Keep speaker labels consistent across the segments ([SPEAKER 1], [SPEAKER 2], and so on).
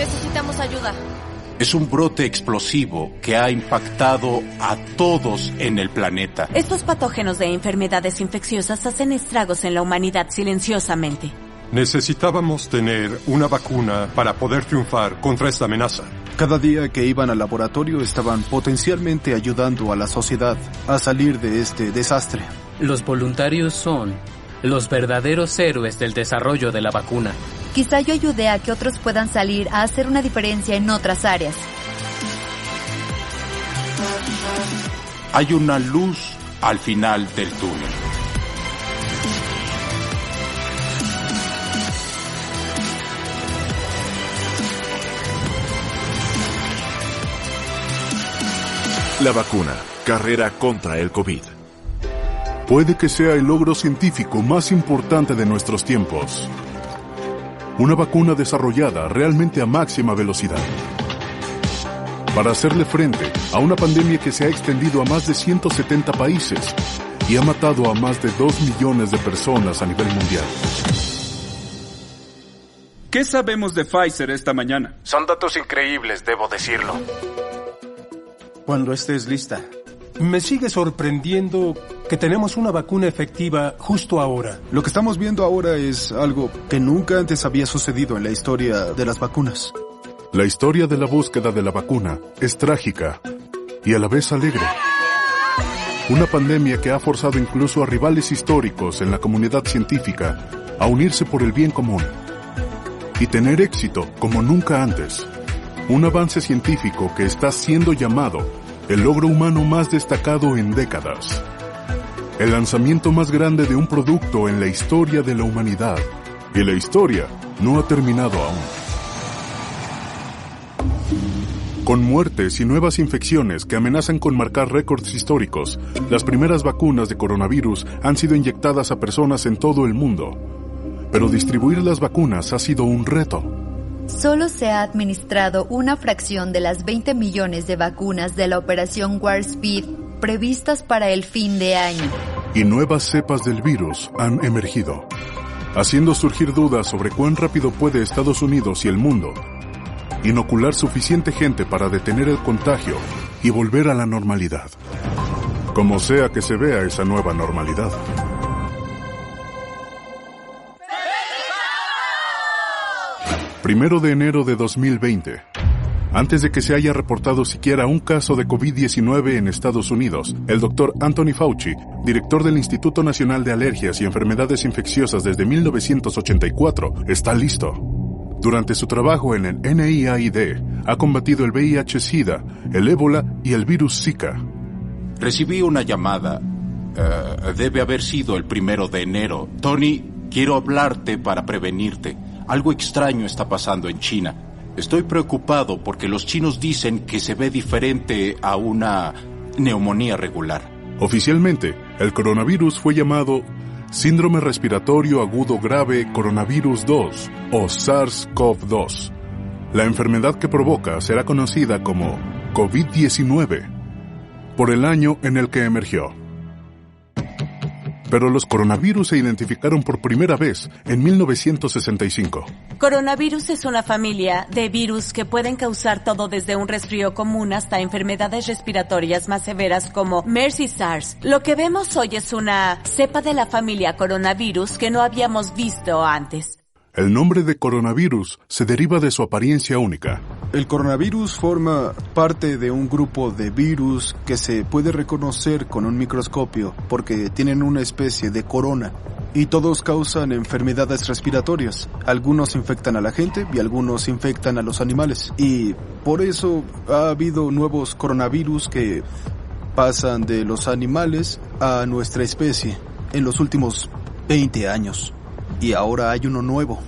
[SPEAKER 1] Necesitamos ayuda.
[SPEAKER 2] Es un brote explosivo que ha impactado a todos en el planeta.
[SPEAKER 3] Estos patógenos de enfermedades infecciosas hacen estragos en la humanidad silenciosamente.
[SPEAKER 4] Necesitábamos tener una vacuna para poder triunfar contra esta amenaza.
[SPEAKER 5] Cada día que iban al laboratorio estaban potencialmente ayudando a la sociedad a salir de este desastre.
[SPEAKER 6] Los voluntarios son los verdaderos héroes del desarrollo de la vacuna.
[SPEAKER 7] Quizá yo ayude a que otros puedan salir a hacer una diferencia en otras áreas.
[SPEAKER 2] Hay una luz al final del túnel.
[SPEAKER 8] La vacuna, carrera contra el COVID.
[SPEAKER 9] Puede que sea el logro científico más importante de nuestros tiempos. Una vacuna desarrollada realmente a máxima velocidad. Para hacerle frente a una pandemia que se ha extendido a más de 170 países y ha matado a más de 2 millones de personas a nivel mundial.
[SPEAKER 10] ¿Qué sabemos de Pfizer esta mañana?
[SPEAKER 11] Son datos increíbles, debo decirlo.
[SPEAKER 12] Cuando estés lista.
[SPEAKER 4] Me sigue sorprendiendo que tenemos una vacuna efectiva justo ahora.
[SPEAKER 5] Lo que estamos viendo ahora es algo que nunca antes había sucedido en la historia de las vacunas.
[SPEAKER 9] La historia de la búsqueda de la vacuna es trágica y a la vez alegre. Una pandemia que ha forzado incluso a rivales históricos en la comunidad científica a unirse por el bien común y tener éxito como nunca antes. Un avance científico que está siendo llamado el logro humano más destacado en décadas. El lanzamiento más grande de un producto en la historia de la humanidad. Y la historia no ha terminado aún. Con muertes y nuevas infecciones que amenazan con marcar récords históricos, las primeras vacunas de coronavirus han sido inyectadas a personas en todo el mundo. Pero distribuir las vacunas ha sido un reto.
[SPEAKER 7] Solo se ha administrado una fracción de las 20 millones de vacunas de la operación Warp Speed previstas para el fin de año.
[SPEAKER 9] Y nuevas cepas del virus han emergido, haciendo surgir dudas sobre cuán rápido puede Estados Unidos y el mundo inocular suficiente gente para detener el contagio y volver a la normalidad. Como sea que se vea esa nueva normalidad. Primero de enero de 2020. Antes de que se haya reportado siquiera un caso de COVID-19 en Estados Unidos, el Dr. Anthony Fauci, director del Instituto Nacional de Alergias y Enfermedades Infecciosas desde 1984, está listo. Durante su trabajo en el NIAID, ha combatido el VIH-Sida, el ébola y el virus Zika.
[SPEAKER 2] Recibí una llamada. Debe haber sido el 1 de enero. Tony, quiero hablarte para prevenirte. Algo extraño está pasando en China. Estoy preocupado porque los chinos dicen que se ve diferente a una neumonía regular.
[SPEAKER 9] Oficialmente, el coronavirus fue llamado Síndrome Respiratorio Agudo Grave Coronavirus 2 o SARS-CoV-2. La enfermedad que provoca será conocida como COVID-19 por el año en el que emergió. Pero los coronavirus se identificaron por primera vez en 1965.
[SPEAKER 3] Coronavirus es una familia de virus que pueden causar todo desde un resfrío común hasta enfermedades respiratorias más severas como MERS y SARS. Lo que vemos hoy es una cepa de la familia coronavirus que no habíamos visto antes.
[SPEAKER 9] El nombre de coronavirus se deriva de su apariencia única.
[SPEAKER 5] El coronavirus forma parte de un grupo de virus que se puede reconocer con un microscopio porque tienen una especie de corona y todos causan enfermedades respiratorias. Algunos infectan a la gente y algunos infectan a los animales. Y por eso ha habido nuevos coronavirus que pasan de los animales a nuestra especie en los últimos 20 años. Y ahora hay uno nuevo.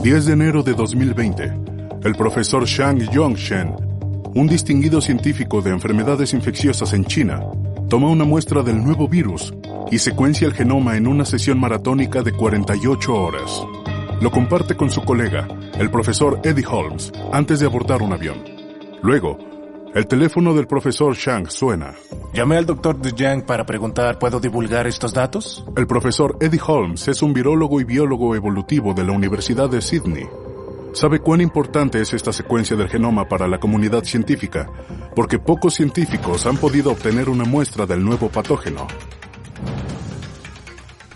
[SPEAKER 9] 10 de enero de 2020, el profesor Shang Yongshen, un distinguido científico de enfermedades infecciosas en China, toma una muestra del nuevo virus y secuencia el genoma en una sesión maratónica de 48 horas. Lo comparte con su colega, el profesor Eddie Holmes, antes de abordar un avión. Luego, el teléfono del profesor Shang suena.
[SPEAKER 11] Llamé al Dr. Zhang para preguntar, ¿puedo divulgar estos datos?
[SPEAKER 9] El profesor Eddie Holmes es un virólogo y biólogo evolutivo de la Universidad de Sydney. sabe cuán importante es esta secuencia del genoma para la comunidad científica, porque pocos científicos han podido obtener una muestra del nuevo patógeno.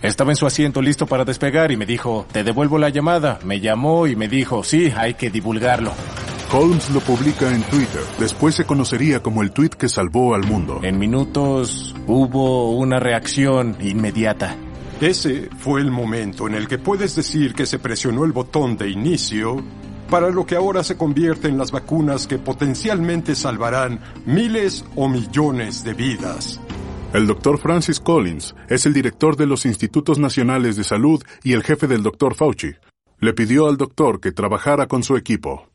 [SPEAKER 11] Estaba en su asiento listo para despegar y me dijo, te devuelvo la llamada. Me llamó y me dijo, sí, hay que divulgarlo.
[SPEAKER 9] Holmes lo publica en Twitter. Después se conocería como el tweet que salvó al mundo.
[SPEAKER 11] En minutos hubo una reacción inmediata.
[SPEAKER 1] Ese fue el momento en el que puedes decir que se presionó el botón de inicio para lo que ahora se convierte en las vacunas que potencialmente salvarán miles o millones de vidas.
[SPEAKER 9] El Dr. Francis Collins es el director de los Institutos Nacionales de Salud y el jefe del Dr. Fauci. Le pidió al doctor que trabajara con su equipo.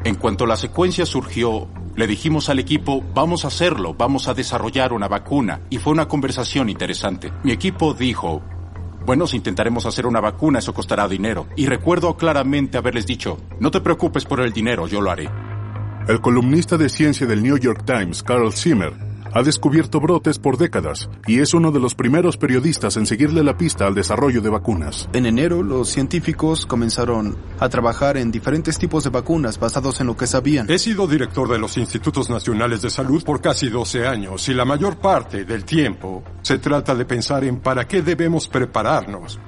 [SPEAKER 2] En cuanto la secuencia surgió, le dijimos al equipo, vamos a hacerlo, vamos a desarrollar una vacuna. Y fue una conversación interesante. Mi equipo dijo, bueno, si intentaremos hacer una vacuna, eso costará dinero. Y recuerdo claramente haberles dicho, no te preocupes por el dinero, yo lo haré.
[SPEAKER 9] El columnista de ciencia del New York Times, Carl Zimmer, ha descubierto brotes por décadas y es uno de los primeros periodistas en seguirle la pista al desarrollo de vacunas.
[SPEAKER 5] En enero, los científicos comenzaron a trabajar en diferentes tipos de vacunas basados en lo que sabían.
[SPEAKER 1] He sido director de los Institutos Nacionales de Salud por casi 12 años y la mayor parte del tiempo se trata de pensar en para qué debemos prepararnos.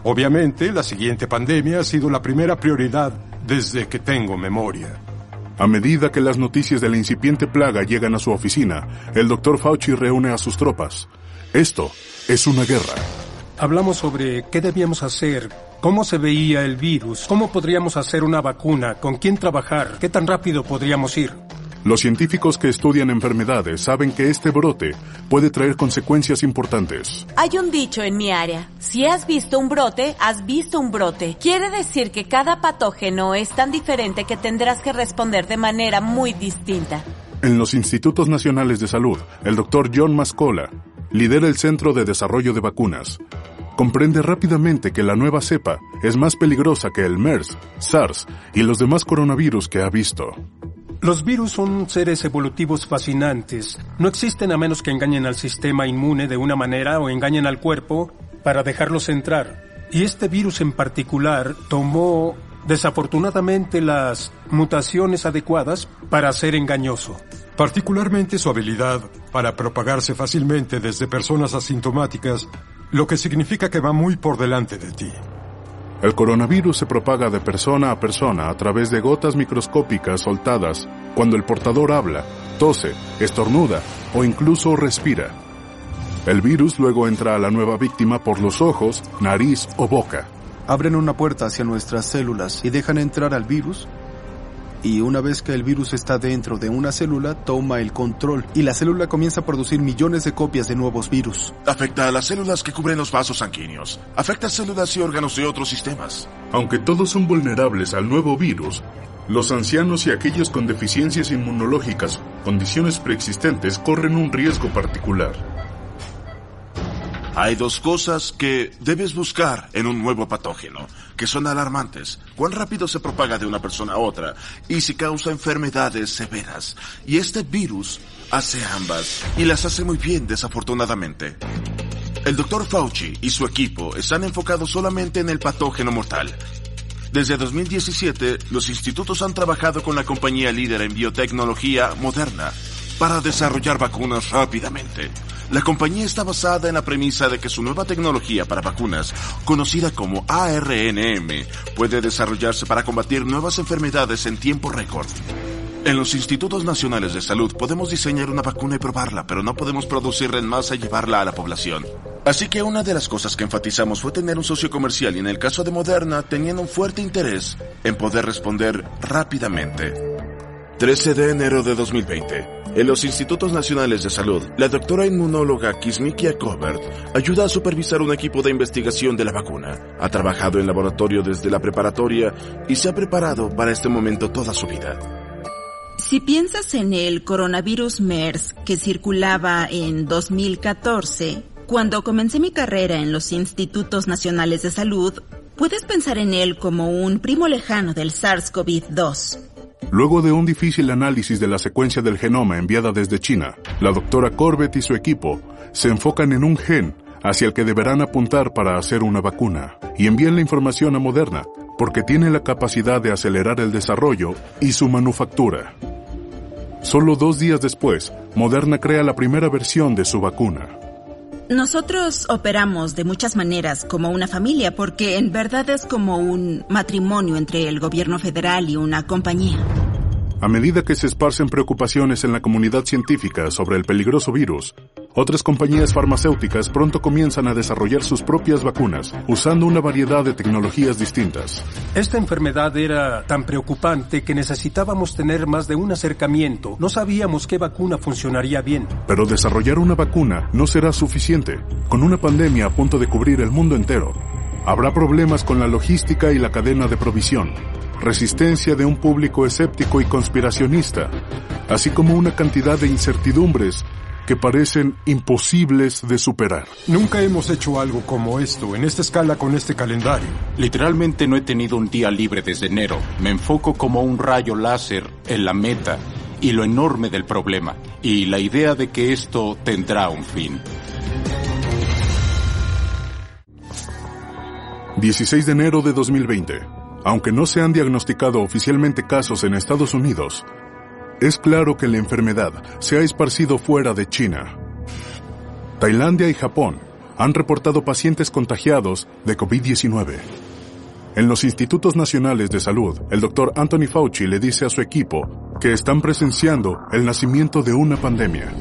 [SPEAKER 1] Obviamente, la siguiente pandemia ha sido la primera prioridad desde que tengo memoria.
[SPEAKER 9] A medida que las noticias de la incipiente plaga llegan a su oficina, el Dr. Fauci reúne a sus tropas. Esto es una guerra.
[SPEAKER 4] Hablamos sobre qué debíamos hacer, cómo se veía el virus, cómo podríamos hacer una vacuna, con quién trabajar, qué tan rápido podríamos ir.
[SPEAKER 9] Los científicos que estudian enfermedades saben que este brote puede traer consecuencias importantes.
[SPEAKER 3] Hay un dicho en mi área. Si has visto un brote, has visto un brote. Quiere decir que cada patógeno es tan diferente que tendrás que responder de manera muy distinta.
[SPEAKER 9] En los Institutos Nacionales de Salud, el Dr. John Mascola lidera el Centro de Desarrollo de Vacunas. Comprende rápidamente que la nueva cepa es más peligrosa que el MERS, SARS y los demás coronavirus que ha visto.
[SPEAKER 4] Los virus son seres evolutivos fascinantes. No existen a menos que engañen al sistema inmune de una manera o engañen al cuerpo para dejarlos entrar. Y este virus en particular tomó, desafortunadamente, las mutaciones adecuadas para ser engañoso.
[SPEAKER 1] Particularmente su habilidad para propagarse fácilmente desde personas asintomáticas, lo que significa que va muy por delante de ti.
[SPEAKER 9] El coronavirus se propaga de persona a persona a través de gotas microscópicas soltadas cuando el portador habla, tose, estornuda o incluso respira. El virus luego entra a la nueva víctima por los ojos, nariz o boca.
[SPEAKER 5] Abren una puerta hacia nuestras células y dejan entrar al virus. Y una vez que el virus está dentro de una célula, toma el control y la célula comienza a producir millones de copias de nuevos virus.
[SPEAKER 8] Afecta a las células que cubren los vasos sanguíneos. Afecta a células y órganos de otros sistemas.
[SPEAKER 9] Aunque todos son vulnerables al nuevo virus, los ancianos y aquellos con deficiencias inmunológicas, condiciones preexistentes, corren un riesgo particular.
[SPEAKER 8] Hay dos cosas que debes buscar en un nuevo patógeno, que son alarmantes. Cuán rápido se propaga de una persona a otra y si causa enfermedades severas. Y este virus hace ambas y las hace muy bien, desafortunadamente. El Dr. Fauci y su equipo están enfocados solamente en el patógeno mortal. Desde 2017, los institutos han trabajado con la compañía líder en biotecnología Moderna para desarrollar vacunas rápidamente. La compañía está basada en la premisa de que su nueva tecnología para vacunas, conocida como ARNM, puede desarrollarse para combatir nuevas enfermedades en tiempo récord. En los Institutos Nacionales de Salud podemos diseñar una vacuna y probarla, pero no podemos producirla en masa y llevarla a la población. Así que una de las cosas que enfatizamos fue tener un socio comercial y en el caso de Moderna tenían un fuerte interés en poder responder rápidamente. 13 de enero de 2020. En los Institutos Nacionales de Salud, la doctora inmunóloga Kizzmekia Covert ayuda a supervisar un equipo de investigación de la vacuna. Ha trabajado en laboratorio desde la preparatoria y se ha preparado para este momento toda su vida.
[SPEAKER 13] Si piensas en el coronavirus MERS que circulaba en 2014, cuando comencé mi carrera en los Institutos Nacionales de Salud, puedes pensar en él como un primo lejano del SARS-CoV-2.
[SPEAKER 9] Luego de un difícil análisis de la secuencia del genoma enviada desde China, la doctora Corbett y su equipo se enfocan en un gen hacia el que deberán apuntar para hacer una vacuna y envían la información a Moderna, porque tiene la capacidad de acelerar el desarrollo y su manufactura. Solo 2 días después, Moderna crea la primera versión de su vacuna.
[SPEAKER 13] Nosotros operamos de muchas maneras como una familia, porque en verdad es como un matrimonio entre el gobierno federal y una compañía.
[SPEAKER 9] A medida que se esparcen preocupaciones en la comunidad científica sobre el peligroso virus, otras compañías farmacéuticas pronto comienzan a desarrollar sus propias vacunas, usando una variedad de tecnologías distintas.
[SPEAKER 4] Esta enfermedad era tan preocupante que necesitábamos tener más de un acercamiento. No sabíamos qué vacuna funcionaría bien.
[SPEAKER 9] Pero desarrollar una vacuna no será suficiente. Con una pandemia a punto de cubrir el mundo entero, habrá problemas con la logística y la cadena de provisión, resistencia de un público escéptico y conspiracionista, así como una cantidad de incertidumbres que parecen imposibles de superar.
[SPEAKER 1] Nunca hemos hecho algo como esto, en esta escala, con este calendario.
[SPEAKER 2] Literalmente no he tenido un día libre desde enero. Me enfoco como un rayo láser en la meta y lo enorme del problema, y la idea de que esto tendrá un fin.
[SPEAKER 9] 16 de enero de 2020. Aunque no se han diagnosticado oficialmente casos en Estados Unidos, es claro que la enfermedad se ha esparcido fuera de China. Tailandia y Japón han reportado pacientes contagiados de COVID-19. En los Institutos Nacionales de Salud, el Dr. Anthony Fauci le dice a su equipo que están presenciando el nacimiento de una pandemia.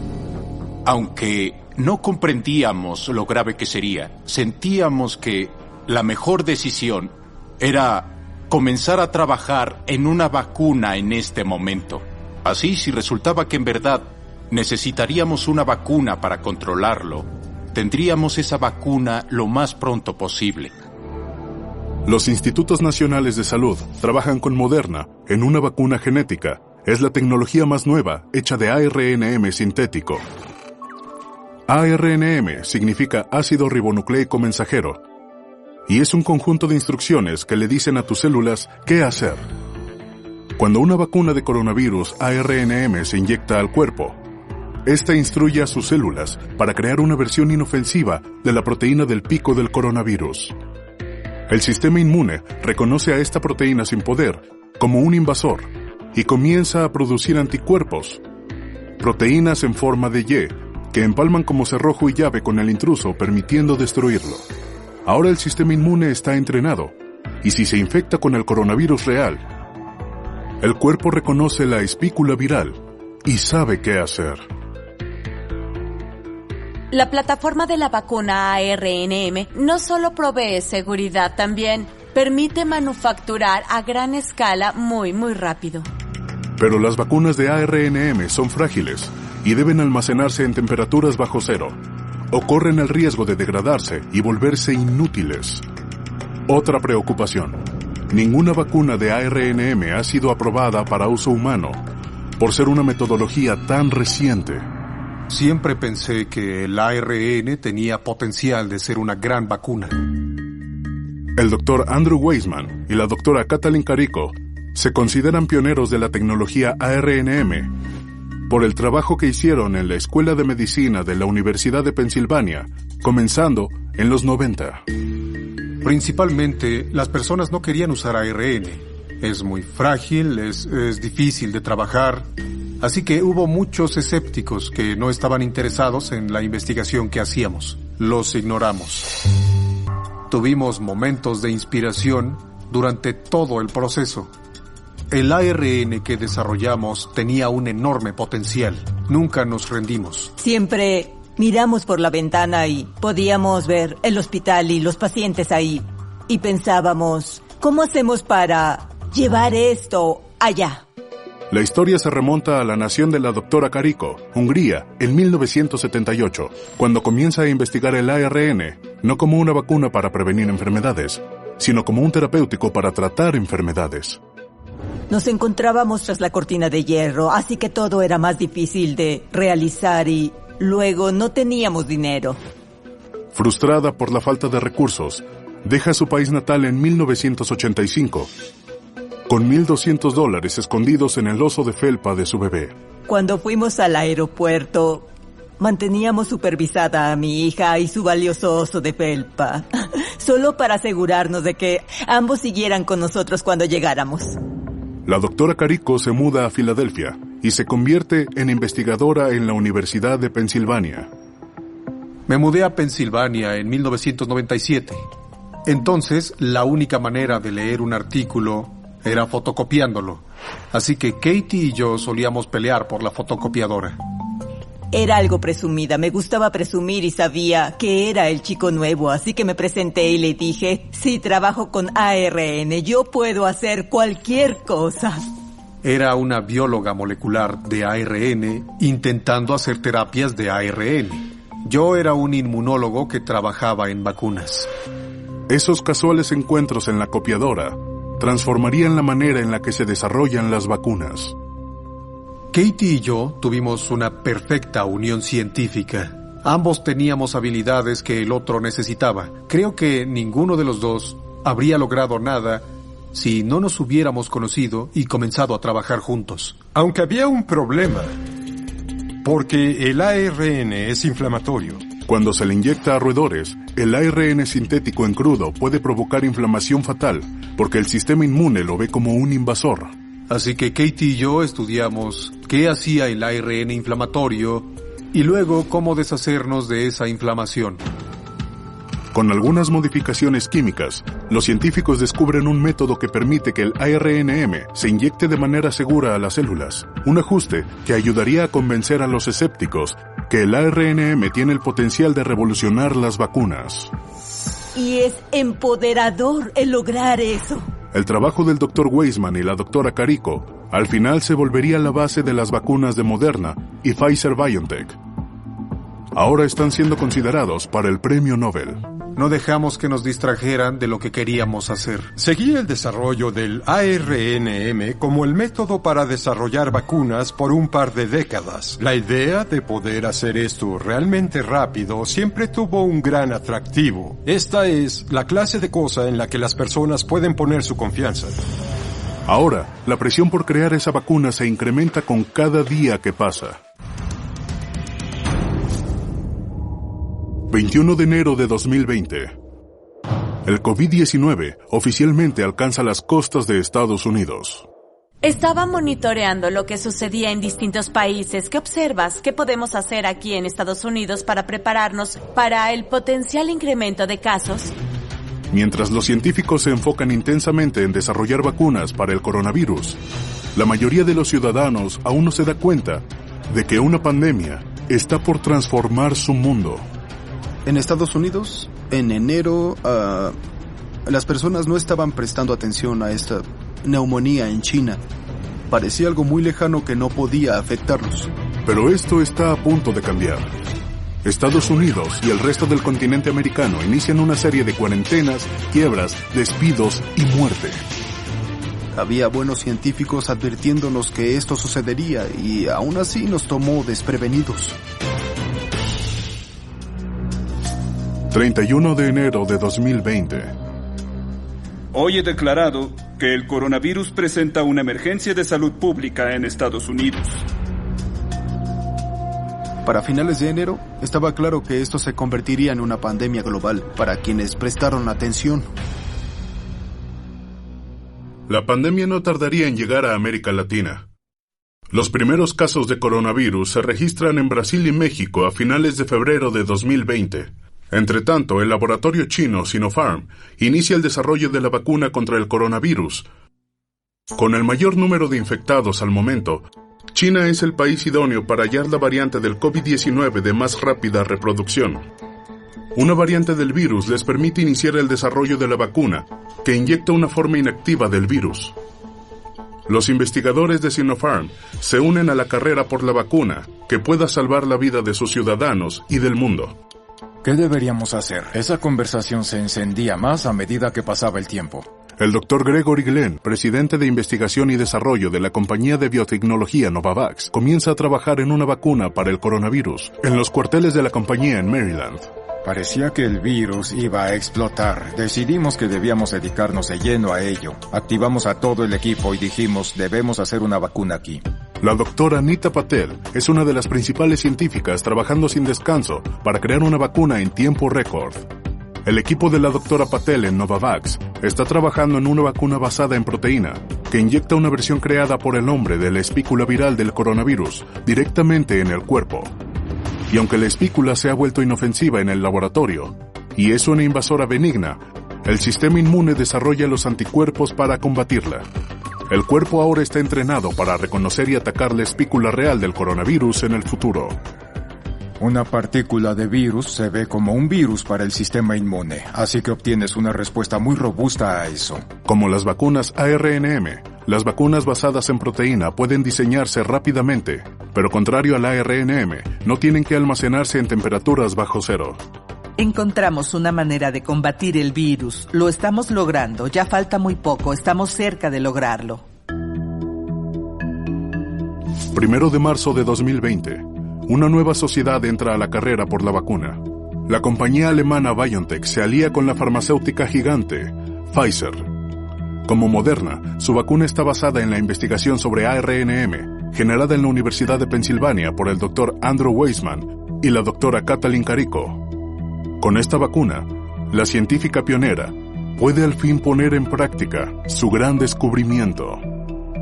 [SPEAKER 2] Aunque no comprendíamos lo grave que sería, sentíamos que la mejor decisión era comenzar a trabajar en una vacuna en este momento. Así, si resultaba que en verdad necesitaríamos una vacuna para controlarlo, tendríamos esa vacuna lo más pronto posible.
[SPEAKER 9] Los Institutos Nacionales de Salud trabajan con Moderna en una vacuna genética. Es la tecnología más nueva, hecha de ARNM sintético. ARNM significa ácido ribonucleico mensajero, y es un conjunto de instrucciones que le dicen a tus células qué hacer. Cuando una vacuna de coronavirus ARNM se inyecta al cuerpo, esta instruye a sus células para crear una versión inofensiva de la proteína del pico del coronavirus. El sistema inmune reconoce a esta proteína sin poder como un invasor y comienza a producir anticuerpos, proteínas en forma de Y, que empalman como cerrojo y llave con el intruso, permitiendo destruirlo. Ahora el sistema inmune está entrenado, y si se infecta con el coronavirus real, el cuerpo reconoce la espícula viral y sabe qué hacer.
[SPEAKER 3] La plataforma de la vacuna ARNM no solo provee seguridad, también permite manufacturar a gran escala muy rápido.
[SPEAKER 9] Pero las vacunas de ARNM son frágiles y deben almacenarse en temperaturas bajo cero, o corren el riesgo de degradarse y volverse inútiles. Otra preocupación: ninguna vacuna de ARNM ha sido aprobada para uso humano, por ser una metodología tan reciente.
[SPEAKER 1] Siempre pensé que el ARN tenía potencial de ser una gran vacuna.
[SPEAKER 9] El doctor Andrew Weissman y la doctora Kathleen Carico se consideran pioneros de la tecnología ARNM por el trabajo que hicieron en la Escuela de Medicina de la Universidad de Pensilvania, comenzando en los 90.
[SPEAKER 1] Principalmente, las personas no querían usar ARN. Es muy frágil, es difícil de trabajar. Así que hubo muchos escépticos que no estaban interesados en la investigación que hacíamos. Los ignoramos. Tuvimos momentos de inspiración durante todo el proceso. El ARN que desarrollamos tenía un enorme potencial. Nunca nos rendimos.
[SPEAKER 14] Siempre miramos por la ventana y podíamos ver el hospital y los pacientes ahí. Y pensábamos, ¿cómo hacemos para llevar esto allá?
[SPEAKER 9] La historia se remonta a la nación de la doctora Carico, Hungría, en 1978, cuando comienza a investigar el ARN, no como una vacuna para prevenir enfermedades, sino como un terapéutico para tratar enfermedades.
[SPEAKER 14] Nos encontrábamos tras la cortina de hierro, así que todo era más difícil de realizar y luego no teníamos dinero.
[SPEAKER 9] Frustrada por la falta de recursos, deja su país natal en 1985, con $1,200 escondidos en el oso de felpa de su bebé.
[SPEAKER 14] Cuando fuimos al aeropuerto, manteníamos supervisada a mi hija y su valioso oso de felpa. solo para asegurarnos de que ambos siguieran con nosotros cuando llegáramos.
[SPEAKER 9] La doctora Carico se muda a Filadelfia y se convierte en investigadora en la Universidad de Pensilvania.
[SPEAKER 15] Me mudé a Pensilvania en 1997. Entonces, la única manera de leer un artículo era fotocopiándolo. Así que Katie y yo solíamos pelear por la fotocopiadora.
[SPEAKER 14] Era algo presumida, me gustaba presumir y sabía que era el chico nuevo, así que me presenté y le dije, sí, trabajo con ARN, yo puedo hacer cualquier cosa.
[SPEAKER 15] Era una bióloga molecular de ARN intentando hacer terapias de ARN. Yo era un inmunólogo que trabajaba en vacunas.
[SPEAKER 9] Esos casuales encuentros en la copiadora transformarían la manera en la que se desarrollan las vacunas.
[SPEAKER 15] Katie y yo tuvimos una perfecta unión científica. Ambos teníamos habilidades que el otro necesitaba. Creo que ninguno de los dos habría logrado nada si no nos hubiéramos conocido y comenzado a trabajar juntos.
[SPEAKER 1] Aunque había un problema, porque el ARN es inflamatorio.
[SPEAKER 9] Cuando se le inyecta a roedores, el ARN sintético en crudo puede provocar inflamación fatal, porque el sistema inmune lo ve como un invasor.
[SPEAKER 15] Así que Katie y yo estudiamos qué hacía el ARN inflamatorio y luego cómo deshacernos de esa inflamación.
[SPEAKER 9] Con algunas modificaciones químicas, los científicos descubren un método que permite que el ARNM se inyecte de manera segura a las células. Un ajuste que ayudaría a convencer a los escépticos que el ARNM tiene el potencial de revolucionar las vacunas.
[SPEAKER 14] Y es empoderador el lograr eso.
[SPEAKER 9] El trabajo del Dr. Weissman y la doctora Carico al final se volvería la base de las vacunas de Moderna y Pfizer-BioNTech. Ahora están siendo considerados para el premio Nobel.
[SPEAKER 15] No dejamos que nos distrajeran de lo que queríamos hacer.
[SPEAKER 1] Seguí el desarrollo del ARNM como el método para desarrollar vacunas por un par de décadas. La idea de poder hacer esto realmente rápido siempre tuvo un gran atractivo. Esta es la clase de cosa en la que las personas pueden poner su confianza.
[SPEAKER 9] Ahora, la presión por crear esa vacuna se incrementa con cada día que pasa. 21 de enero de 2020. El COVID-19 oficialmente alcanza las costas de Estados Unidos.
[SPEAKER 3] Estaba monitoreando lo que sucedía en distintos países. ¿Qué observas? ¿Qué podemos hacer aquí en Estados Unidos para prepararnos para el potencial incremento de casos?
[SPEAKER 9] Mientras los científicos se enfocan intensamente en desarrollar vacunas para el coronavirus, la mayoría de los ciudadanos aún no se da cuenta de que una pandemia está por transformar su mundo.
[SPEAKER 5] En Estados Unidos, en enero, las personas no estaban prestando atención a esta neumonía en China. Parecía algo muy lejano que no podía afectarlos.
[SPEAKER 9] Pero esto está a punto de cambiar. Estados Unidos y el resto del continente americano inician una serie de cuarentenas, quiebras, despidos y muerte.
[SPEAKER 5] Había buenos científicos advirtiéndonos que esto sucedería y aún así nos tomó desprevenidos.
[SPEAKER 9] 31 de enero de 2020.
[SPEAKER 10] Hoy he declarado que el coronavirus presenta una emergencia de salud pública en Estados Unidos.
[SPEAKER 5] Para finales de enero, estaba claro que esto se convertiría en una pandemia global para quienes prestaron atención.
[SPEAKER 9] La pandemia no tardaría en llegar a América Latina. Los primeros casos de coronavirus se registran en Brasil y México a finales de febrero de 2020. Entretanto, el laboratorio chino Sinopharm inicia el desarrollo de la vacuna contra el coronavirus. Con el mayor número de infectados al momento, China es el país idóneo para hallar la variante del COVID-19 de más rápida reproducción. Una variante del virus les permite iniciar el desarrollo de la vacuna, que inyecta una forma inactiva del virus. Los investigadores de Sinopharm se unen a la carrera por la vacuna, que pueda salvar la vida de sus ciudadanos y del mundo.
[SPEAKER 16] ¿Qué deberíamos hacer? Esa conversación se encendía más a medida que pasaba el tiempo.
[SPEAKER 9] El Dr. Gregory Glenn, presidente de investigación y desarrollo de la compañía de biotecnología Novavax, comienza a trabajar en una vacuna para el coronavirus en los cuarteles de la compañía en Maryland.
[SPEAKER 16] Parecía que el virus iba a explotar. Decidimos que debíamos dedicarnos de lleno a ello. Activamos a todo el equipo y dijimos, debemos hacer una vacuna aquí.
[SPEAKER 9] La doctora Nita Patel es una de las principales científicas trabajando sin descanso para crear una vacuna en tiempo récord. El equipo de la doctora Patel en Novavax está trabajando en una vacuna basada en proteína que inyecta una versión creada por el hombre de la espícula viral del coronavirus directamente en el cuerpo. Y aunque la espícula se ha vuelto inofensiva en el laboratorio y es una invasora benigna, el sistema inmune desarrolla los anticuerpos para combatirla. El cuerpo ahora está entrenado para reconocer y atacar la espícula real del coronavirus en el futuro.
[SPEAKER 16] Una partícula de virus se ve como un virus para el sistema inmune, así que obtienes una respuesta muy robusta a eso.
[SPEAKER 9] Como las vacunas ARNM, las vacunas basadas en proteína pueden diseñarse rápidamente, pero contrario al ARNM, no tienen que almacenarse en temperaturas bajo cero.
[SPEAKER 17] Encontramos una manera de combatir el virus. Lo estamos logrando. Ya falta muy poco. Estamos cerca de lograrlo.
[SPEAKER 9] 1 de marzo de 2020. Una nueva sociedad entra a la carrera por la vacuna. La compañía alemana BioNTech se alía con la farmacéutica gigante Pfizer. Como Moderna, su vacuna está basada en la investigación sobre ARNM, generada en la Universidad de Pensilvania por el Dr. Andrew Weissman y la Dra. Katalin Karikó. Con esta vacuna, la científica pionera puede al fin poner en práctica su gran descubrimiento.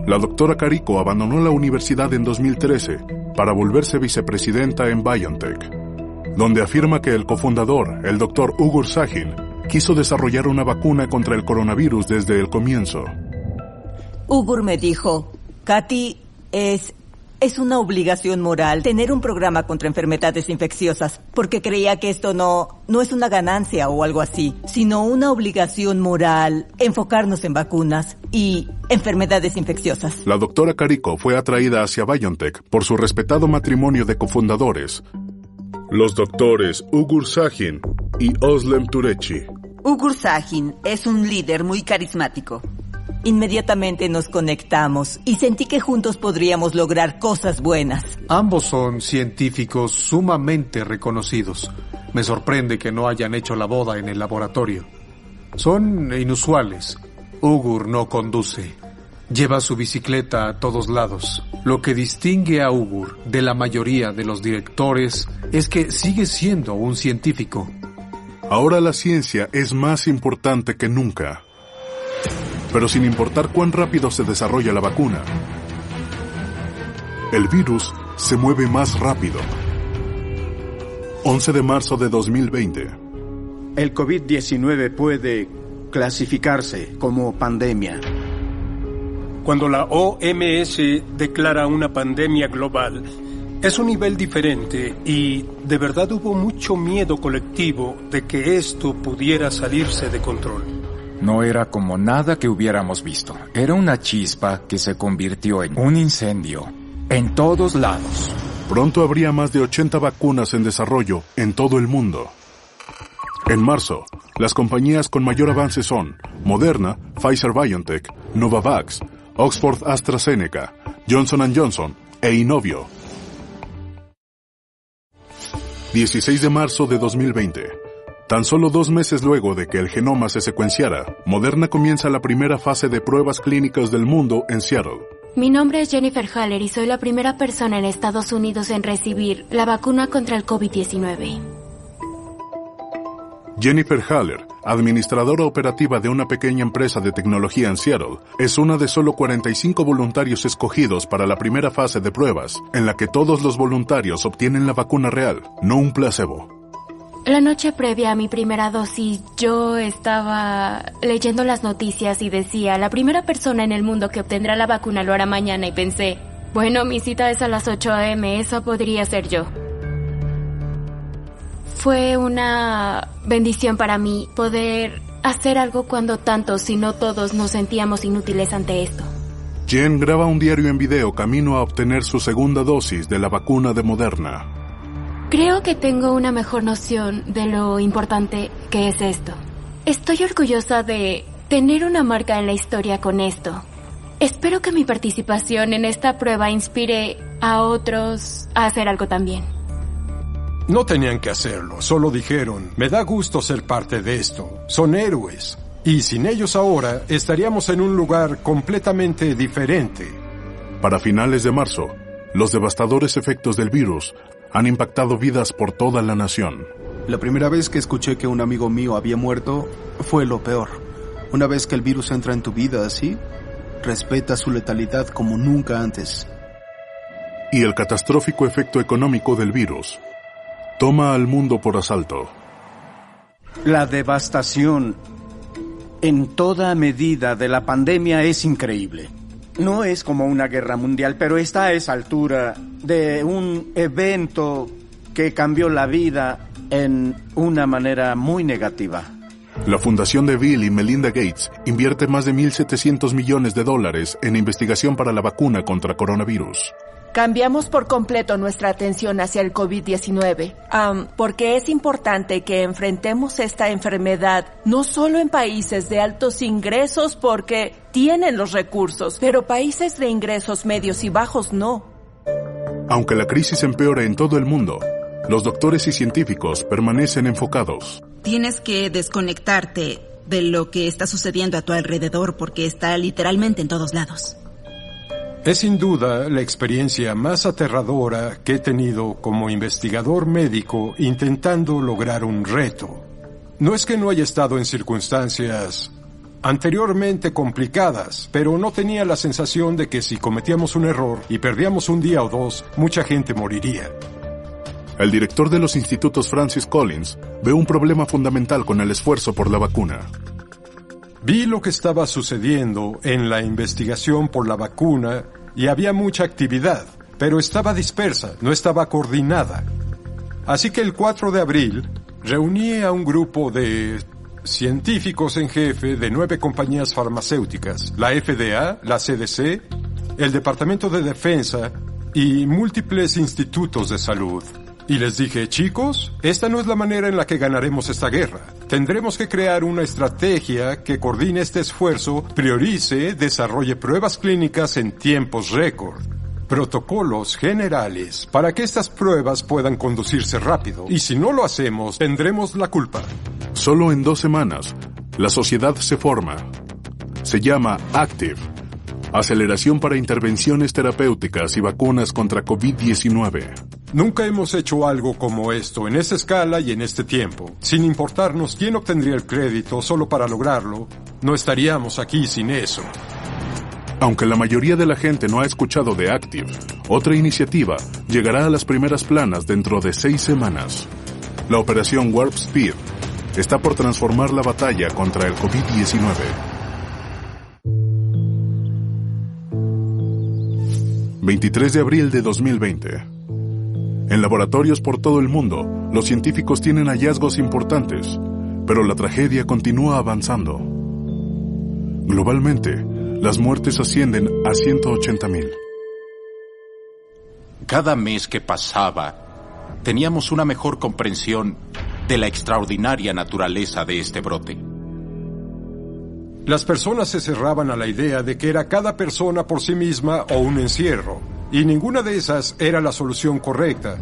[SPEAKER 9] La doctora Karikó abandonó la universidad en 2013 para volverse vicepresidenta en BioNTech, donde afirma que el cofundador, el Dr. Ugur Sahin, quiso desarrollar una vacuna contra el coronavirus desde el comienzo.
[SPEAKER 14] Ugur me dijo, Katy, es una obligación moral tener un programa contra enfermedades infecciosas, porque creía que esto no es una ganancia o algo así, sino una obligación moral enfocarnos en vacunas y enfermedades infecciosas.
[SPEAKER 9] La doctora Karikó fue atraída hacia BioNTech por su respetado matrimonio de cofundadores, los doctores Ugur Sahin y Özlem Türeci.
[SPEAKER 18] Ugur Sahin es un líder muy carismático.
[SPEAKER 14] Inmediatamente nos conectamos y sentí que juntos podríamos lograr cosas buenas.
[SPEAKER 15] Ambos son científicos sumamente reconocidos. Me sorprende que no hayan hecho la boda en el laboratorio. Son inusuales. Ugur no conduce. Lleva su bicicleta a todos lados. Lo que distingue a Ugur de la mayoría de los directores es que sigue siendo un científico.
[SPEAKER 9] Ahora la ciencia es más importante que nunca. Pero sin importar cuán rápido se desarrolla la vacuna, el virus se mueve más rápido. 11 de marzo de 2020.
[SPEAKER 12] El COVID-19 puede clasificarse como pandemia.
[SPEAKER 4] Cuando la OMS declara una pandemia global, es un nivel diferente y de verdad hubo mucho miedo colectivo de que esto pudiera salirse de control.
[SPEAKER 16] No era como nada que hubiéramos visto. Era una chispa que se convirtió en un incendio en todos lados.
[SPEAKER 9] Pronto habría más de 80 vacunas en desarrollo en todo el mundo. En marzo, las compañías con mayor avance son Moderna, Pfizer-BioNTech, Novavax, Oxford AstraZeneca, Johnson & Johnson e Inovio. 16 de marzo de 2020. Tan solo 2 meses luego de que el genoma se secuenciara, Moderna comienza la primera fase de pruebas clínicas del mundo en Seattle.
[SPEAKER 19] Mi nombre es Jennifer Haller y soy la primera persona en Estados Unidos en recibir la vacuna contra el COVID-19.
[SPEAKER 9] Jennifer Haller, administradora operativa de una pequeña empresa de tecnología en Seattle, es una de solo 45 voluntarios escogidos para la primera fase de pruebas, en la que todos los voluntarios obtienen la vacuna real, no un placebo.
[SPEAKER 19] La noche previa a mi primera dosis, yo estaba leyendo las noticias y decía, la primera persona en el mundo que obtendrá la vacuna lo hará mañana, y pensé, bueno, mi cita es a las 8 a.m., esa podría ser yo. Fue una bendición para mí poder hacer algo cuando tantos, si no todos, nos sentíamos inútiles ante esto.
[SPEAKER 9] Jen graba un diario en video camino a obtener su segunda dosis de la vacuna de Moderna.
[SPEAKER 19] Creo que tengo una mejor noción de lo importante que es esto. Estoy orgullosa de tener una marca en la historia con esto. Espero que mi participación en esta prueba inspire a otros a hacer algo también.
[SPEAKER 1] No tenían que hacerlo, solo dijeron, me da gusto ser parte de esto. Son héroes. Y sin ellos ahora estaríamos en un lugar completamente diferente.
[SPEAKER 9] Para finales de marzo, los devastadores efectos del virus han impactado vidas por toda la nación.
[SPEAKER 5] La primera vez que escuché que un amigo mío había muerto fue lo peor. Una vez que el virus entra en tu vida así, respeta su letalidad como nunca antes.
[SPEAKER 9] Y el catastrófico efecto económico del virus toma al mundo por asalto.
[SPEAKER 12] La devastación en toda medida de la pandemia es increíble. No es como una guerra mundial, pero está a esa altura de un evento que cambió la vida en una manera muy negativa.
[SPEAKER 9] La fundación de Bill y Melinda Gates invierte más de $1.700 millones en investigación para la vacuna contra coronavirus.
[SPEAKER 20] Cambiamos por completo nuestra atención hacia el COVID-19, porque es importante que enfrentemos esta enfermedad no solo en países de altos ingresos porque tienen los recursos, pero países de ingresos medios y bajos no.
[SPEAKER 9] Aunque la crisis empeora en todo el mundo, los doctores y científicos permanecen enfocados.
[SPEAKER 13] Tienes que desconectarte de lo que está sucediendo a tu alrededor porque está literalmente en todos lados.
[SPEAKER 1] Es sin duda la experiencia más aterradora que he tenido como investigador médico intentando lograr un reto. No es que no haya estado en circunstancias anteriormente complicadas, pero no tenía la sensación de que si cometíamos un error y perdíamos un día o dos, mucha gente moriría.
[SPEAKER 9] El director de los institutos Francis Collins ve un problema fundamental con el esfuerzo por la vacuna.
[SPEAKER 1] Vi lo que estaba sucediendo en la investigación por la vacuna y había mucha actividad, pero estaba dispersa, no estaba coordinada. Así que el 4 de abril reuní a un grupo de científicos en jefe de 9 compañías farmacéuticas, la FDA, la CDC, el Departamento de Defensa y múltiples institutos de salud. Y les dije, chicos, esta no es la manera en la que ganaremos esta guerra. Tendremos que crear una estrategia que coordine este esfuerzo, priorice, desarrolle pruebas clínicas en tiempos récord, protocolos generales para que estas pruebas puedan conducirse rápido. Y si no lo hacemos, tendremos la culpa.
[SPEAKER 9] Solo en 2 semanas, la sociedad se forma. Se llama ACTIV, Aceleración para Intervenciones Terapéuticas y Vacunas contra COVID-19.
[SPEAKER 1] Nunca hemos hecho algo como esto, en esta escala y en este tiempo. Sin importarnos quién obtendría el crédito solo para lograrlo, no estaríamos aquí sin eso.
[SPEAKER 9] Aunque la mayoría de la gente no ha escuchado de ACTIV, otra iniciativa llegará a las primeras planas dentro de 6 semanas. La operación Warp Speed está por transformar la batalla contra el COVID-19. ...23 de abril de 2020... En laboratorios por todo el mundo, los científicos tienen hallazgos importantes, pero la tragedia continúa avanzando. Globalmente, las muertes ascienden a 180,000.
[SPEAKER 2] Cada mes que pasaba, teníamos una mejor comprensión de la extraordinaria naturaleza de este brote.
[SPEAKER 1] Las personas se cerraban a la idea de que era cada persona por sí misma o un encierro. Y ninguna de esas era la solución correcta.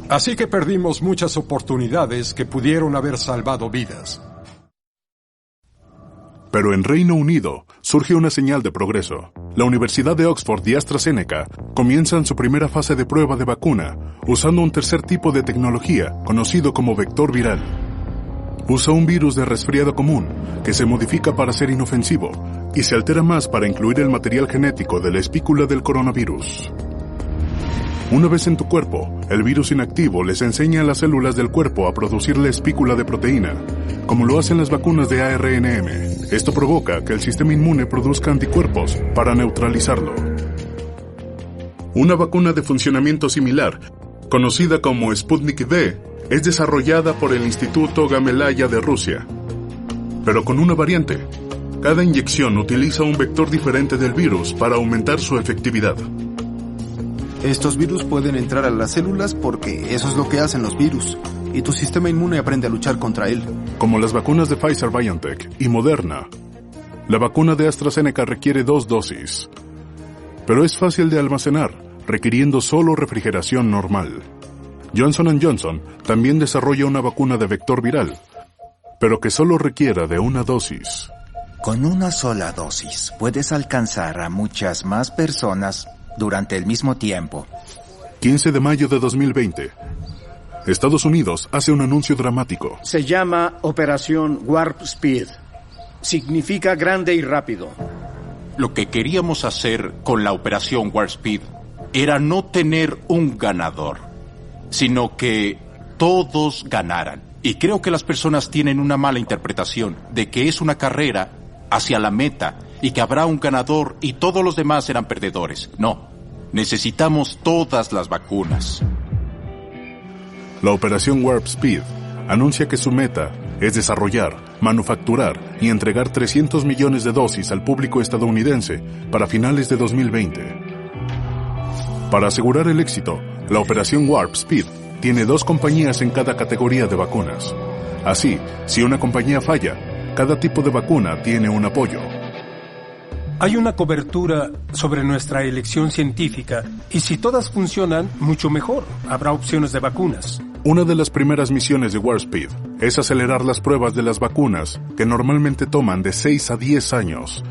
[SPEAKER 1] Así que perdimos muchas oportunidades que pudieron haber salvado vidas.
[SPEAKER 9] Pero en Reino Unido surge una señal de progreso. La Universidad de Oxford y AstraZeneca comienzan su primera fase de prueba de vacuna usando un tercer tipo de tecnología conocido como vector viral. Usa un virus de resfriado común que se modifica para ser inofensivo y se altera más para incluir el material genético de la espícula del coronavirus. Una vez en tu cuerpo, el virus inactivo les enseña a las células del cuerpo a producir la espícula de proteína, como lo hacen las vacunas de ARNM. Esto provoca que el sistema inmune produzca anticuerpos para neutralizarlo. Una vacuna de funcionamiento similar, conocida como Sputnik V, es desarrollada por el Instituto Gamaleya de Rusia, pero con una variante. Cada inyección utiliza un vector diferente del virus para aumentar su efectividad.
[SPEAKER 5] Estos virus pueden entrar a las células porque eso es lo que hacen los virus, y tu sistema inmune aprende a luchar contra él.
[SPEAKER 9] Como las vacunas de Pfizer-BioNTech y Moderna, la vacuna de AstraZeneca requiere 2 dosis, pero es fácil de almacenar, requiriendo solo refrigeración normal. Johnson & Johnson también desarrolla una vacuna de vector viral, pero que solo requiera de 1 dosis.
[SPEAKER 21] Con una sola dosis puedes alcanzar a muchas más personas durante el mismo tiempo.
[SPEAKER 9] 15 de mayo de 2020. Estados Unidos hace un anuncio dramático.
[SPEAKER 12] Se llama Operación Warp Speed. Significa grande y rápido.
[SPEAKER 2] Lo que queríamos hacer con la Operación Warp Speed era no tener un ganador, sino que todos ganaran. Y creo que las personas tienen una mala interpretación de que es una carrera hacia la meta y que habrá un ganador y todos los demás serán perdedores. No, necesitamos todas las vacunas.
[SPEAKER 9] La Operación Warp Speed anuncia que su meta es desarrollar, manufacturar y entregar 300 millones de dosis al público estadounidense para finales de 2020. Para asegurar el éxito, la Operación Warp Speed tiene 2 compañías en cada categoría de vacunas. Así, si una compañía falla, cada tipo de vacuna tiene un apoyo.
[SPEAKER 4] Hay una cobertura sobre nuestra elección científica y si todas funcionan, mucho mejor. Habrá opciones de vacunas.
[SPEAKER 9] Una de las primeras misiones de Warp Speed es acelerar las pruebas de las vacunas que normalmente toman de 6 a 10 años,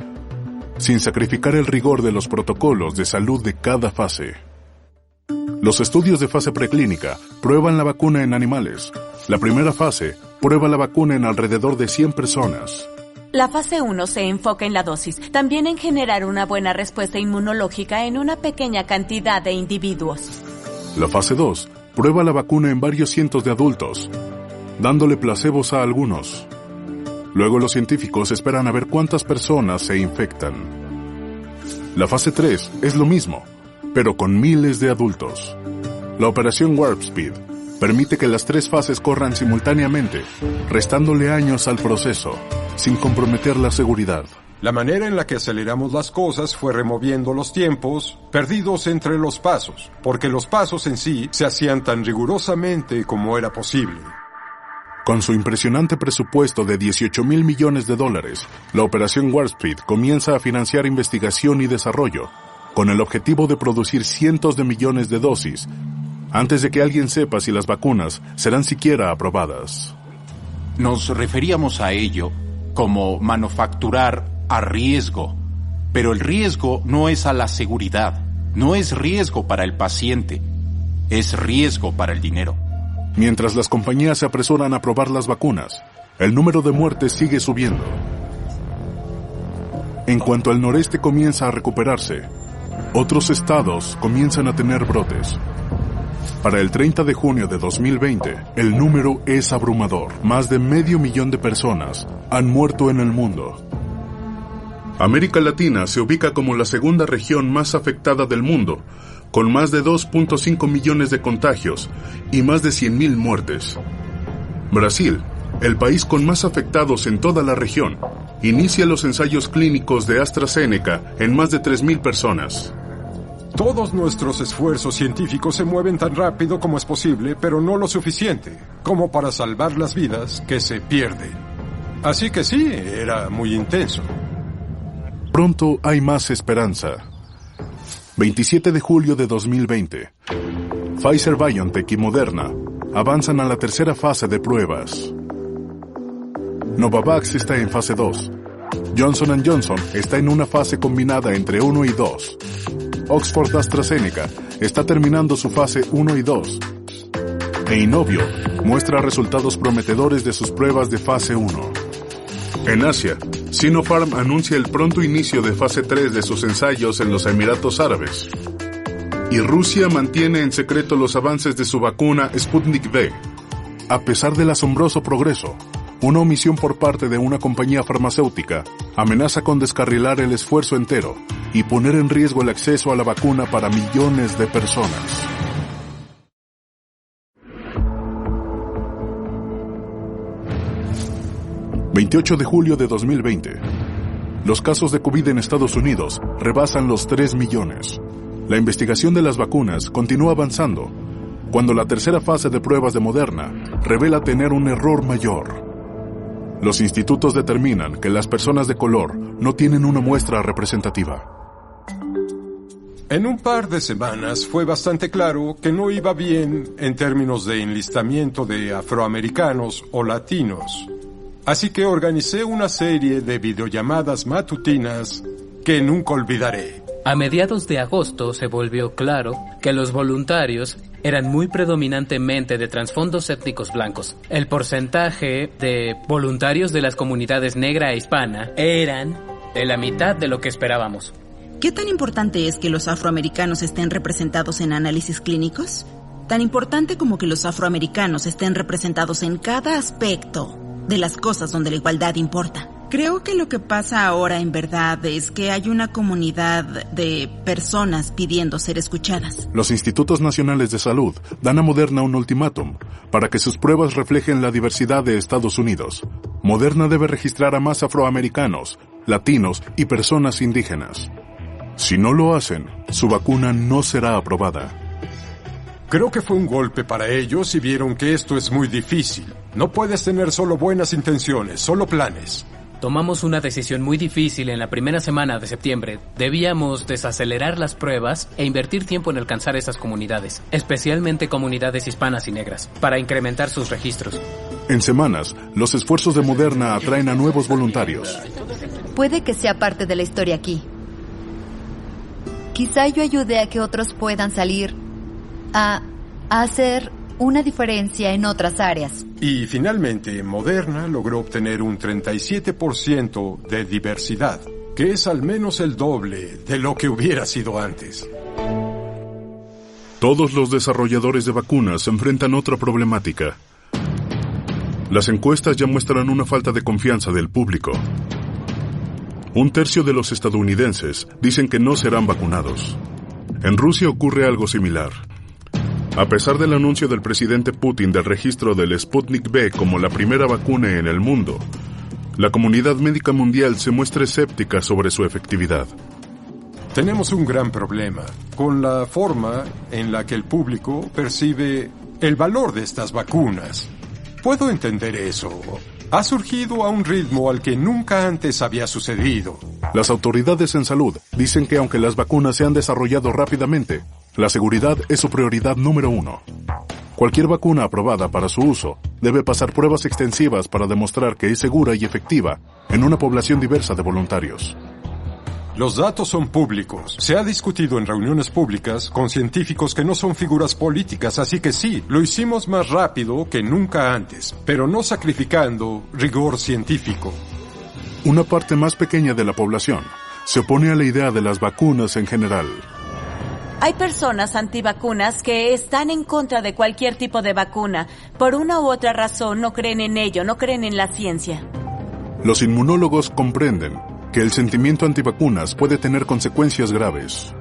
[SPEAKER 9] sin sacrificar el rigor de los protocolos de salud de cada fase. Los estudios de fase preclínica prueban la vacuna en animales. La primera fase prueba la vacuna en alrededor de 100 personas.
[SPEAKER 3] La fase 1 se enfoca en la dosis, también en generar una buena respuesta inmunológica en una pequeña cantidad de individuos.
[SPEAKER 9] La fase 2 prueba la vacuna en varios cientos de adultos, dándole placebos a algunos. Luego los científicos esperan a ver cuántas personas se infectan. La fase 3 es lo mismo, pero con miles de adultos. La Operación Warp Speed permite que las 3 fases corran simultáneamente, restándole años al proceso, sin comprometer la seguridad.
[SPEAKER 1] La manera en la que aceleramos las cosas fue removiendo los tiempos perdidos entre los pasos, porque los pasos en sí se hacían tan rigurosamente como era posible.
[SPEAKER 9] Con su impresionante presupuesto de $18,000 millones, la Operación Warp Speed comienza a financiar investigación y desarrollo, con el objetivo de producir cientos de millones de dosis, antes de que alguien sepa si las vacunas serán siquiera aprobadas.
[SPEAKER 2] Nos referíamos a ello como manufacturar a riesgo, pero el riesgo no es a la seguridad, no es riesgo para el paciente, es riesgo para el dinero.
[SPEAKER 9] Mientras las compañías se apresuran a probar las vacunas, el número de muertes sigue subiendo. En cuanto el noreste comienza a recuperarse, otros estados comienzan a tener brotes. Para el 30 de junio de 2020, el número es abrumador. Más de 500,000 de personas han muerto en el mundo. América Latina se ubica como la segunda región más afectada del mundo, con más de 2.5 millones de contagios y más de 100,000 muertes. Brasil, el país con más afectados en toda la región, inicia los ensayos clínicos de AstraZeneca en más de 3,000 personas.
[SPEAKER 1] Todos nuestros esfuerzos científicos se mueven tan rápido como es posible, pero no lo suficiente como para salvar las vidas que se pierden. Así que sí, era muy intenso.
[SPEAKER 9] Pronto hay más esperanza. 27 de julio de 2020. Pfizer, BioNTech y Moderna avanzan a la tercera fase de pruebas. Novavax está en fase 2. Johnson & Johnson está en una fase combinada entre 1 y 2. Oxford AstraZeneca está terminando su fase 1 y 2. E Inovio muestra resultados prometedores de sus pruebas de fase 1. En Asia, Sinopharm anuncia el pronto inicio de fase 3 de sus ensayos en los Emiratos Árabes. Y Rusia mantiene en secreto los avances de su vacuna Sputnik V. A pesar del asombroso progreso, una omisión por parte de una compañía farmacéutica amenaza con descarrilar el esfuerzo entero y poner en riesgo el acceso a la vacuna para millones de personas. ...28 de julio de 2020... Los casos de COVID en Estados Unidos rebasan los 3 millones. La investigación de las vacunas continúa avanzando, cuando la tercera fase de pruebas de Moderna revela tener un error mayor. Los institutos determinan que las personas de color no tienen una muestra representativa.
[SPEAKER 1] En un par de semanas fue bastante claro que no iba bien en términos de enlistamiento de afroamericanos o latinos. Así que organicé una serie de videollamadas matutinas que nunca olvidaré.
[SPEAKER 6] A mediados de agosto se volvió claro que los voluntarios eran muy predominantemente de trasfondos étnicos blancos. El porcentaje de voluntarios de las comunidades negra e hispana eran de la mitad de lo que esperábamos.
[SPEAKER 13] ¿Qué tan importante es que los afroamericanos estén representados en análisis clínicos? Tan importante como que los afroamericanos estén representados en cada aspecto de las cosas donde la igualdad importa. Creo que lo que pasa ahora en verdad es que hay una comunidad de personas pidiendo ser escuchadas.
[SPEAKER 9] Los institutos nacionales de salud dan a Moderna un ultimátum para que sus pruebas reflejen la diversidad de Estados Unidos. Moderna debe registrar a más afroamericanos, latinos y personas indígenas. Si no lo hacen, su vacuna no será aprobada.
[SPEAKER 1] Creo que fue un golpe para ellos y vieron que esto es muy difícil. No puedes tener solo buenas intenciones, solo planes.
[SPEAKER 6] Tomamos una decisión muy difícil en la primera semana de septiembre. Debíamos desacelerar las pruebas e invertir tiempo en alcanzar esas comunidades, especialmente comunidades hispanas y negras, para incrementar sus registros.
[SPEAKER 9] En semanas, los esfuerzos de Moderna atraen a nuevos voluntarios.
[SPEAKER 7] Puede que sea parte de la historia aquí. Quizá yo ayude a que otros puedan salir a hacer una diferencia en otras áreas.
[SPEAKER 1] Y finalmente, Moderna logró obtener un 37% de diversidad, que es al menos el doble de lo que hubiera sido antes.
[SPEAKER 9] Todos los desarrolladores de vacunas enfrentan otra problemática. Las encuestas ya muestran una falta de confianza del público. 1/3 de los estadounidenses dicen que no serán vacunados. En Rusia ocurre algo similar. A pesar del anuncio del presidente Putin del registro del Sputnik V como la primera vacuna en el mundo, la comunidad médica mundial se muestra escéptica sobre su efectividad.
[SPEAKER 1] Tenemos un gran problema con la forma en la que el público percibe el valor de estas vacunas. Puedo entender eso. Ha surgido a un ritmo al que nunca antes había sucedido.
[SPEAKER 9] Las autoridades en salud dicen que aunque las vacunas se han desarrollado rápidamente, la seguridad es su prioridad número 1. Cualquier vacuna aprobada para su uso debe pasar pruebas extensivas para demostrar que es segura y efectiva en una población diversa de voluntarios.
[SPEAKER 1] Los datos son públicos. Se ha discutido en reuniones públicas con científicos que no son figuras políticas, así que sí, lo hicimos más rápido que nunca antes, pero no sacrificando rigor científico.
[SPEAKER 9] Una parte más pequeña de la población se opone a la idea de las vacunas en general.
[SPEAKER 3] Hay personas antivacunas que están en contra de cualquier tipo de vacuna. Por una u otra razón no creen en ello, no creen en la ciencia.
[SPEAKER 9] Los inmunólogos comprenden que el sentimiento antivacunas puede tener consecuencias graves.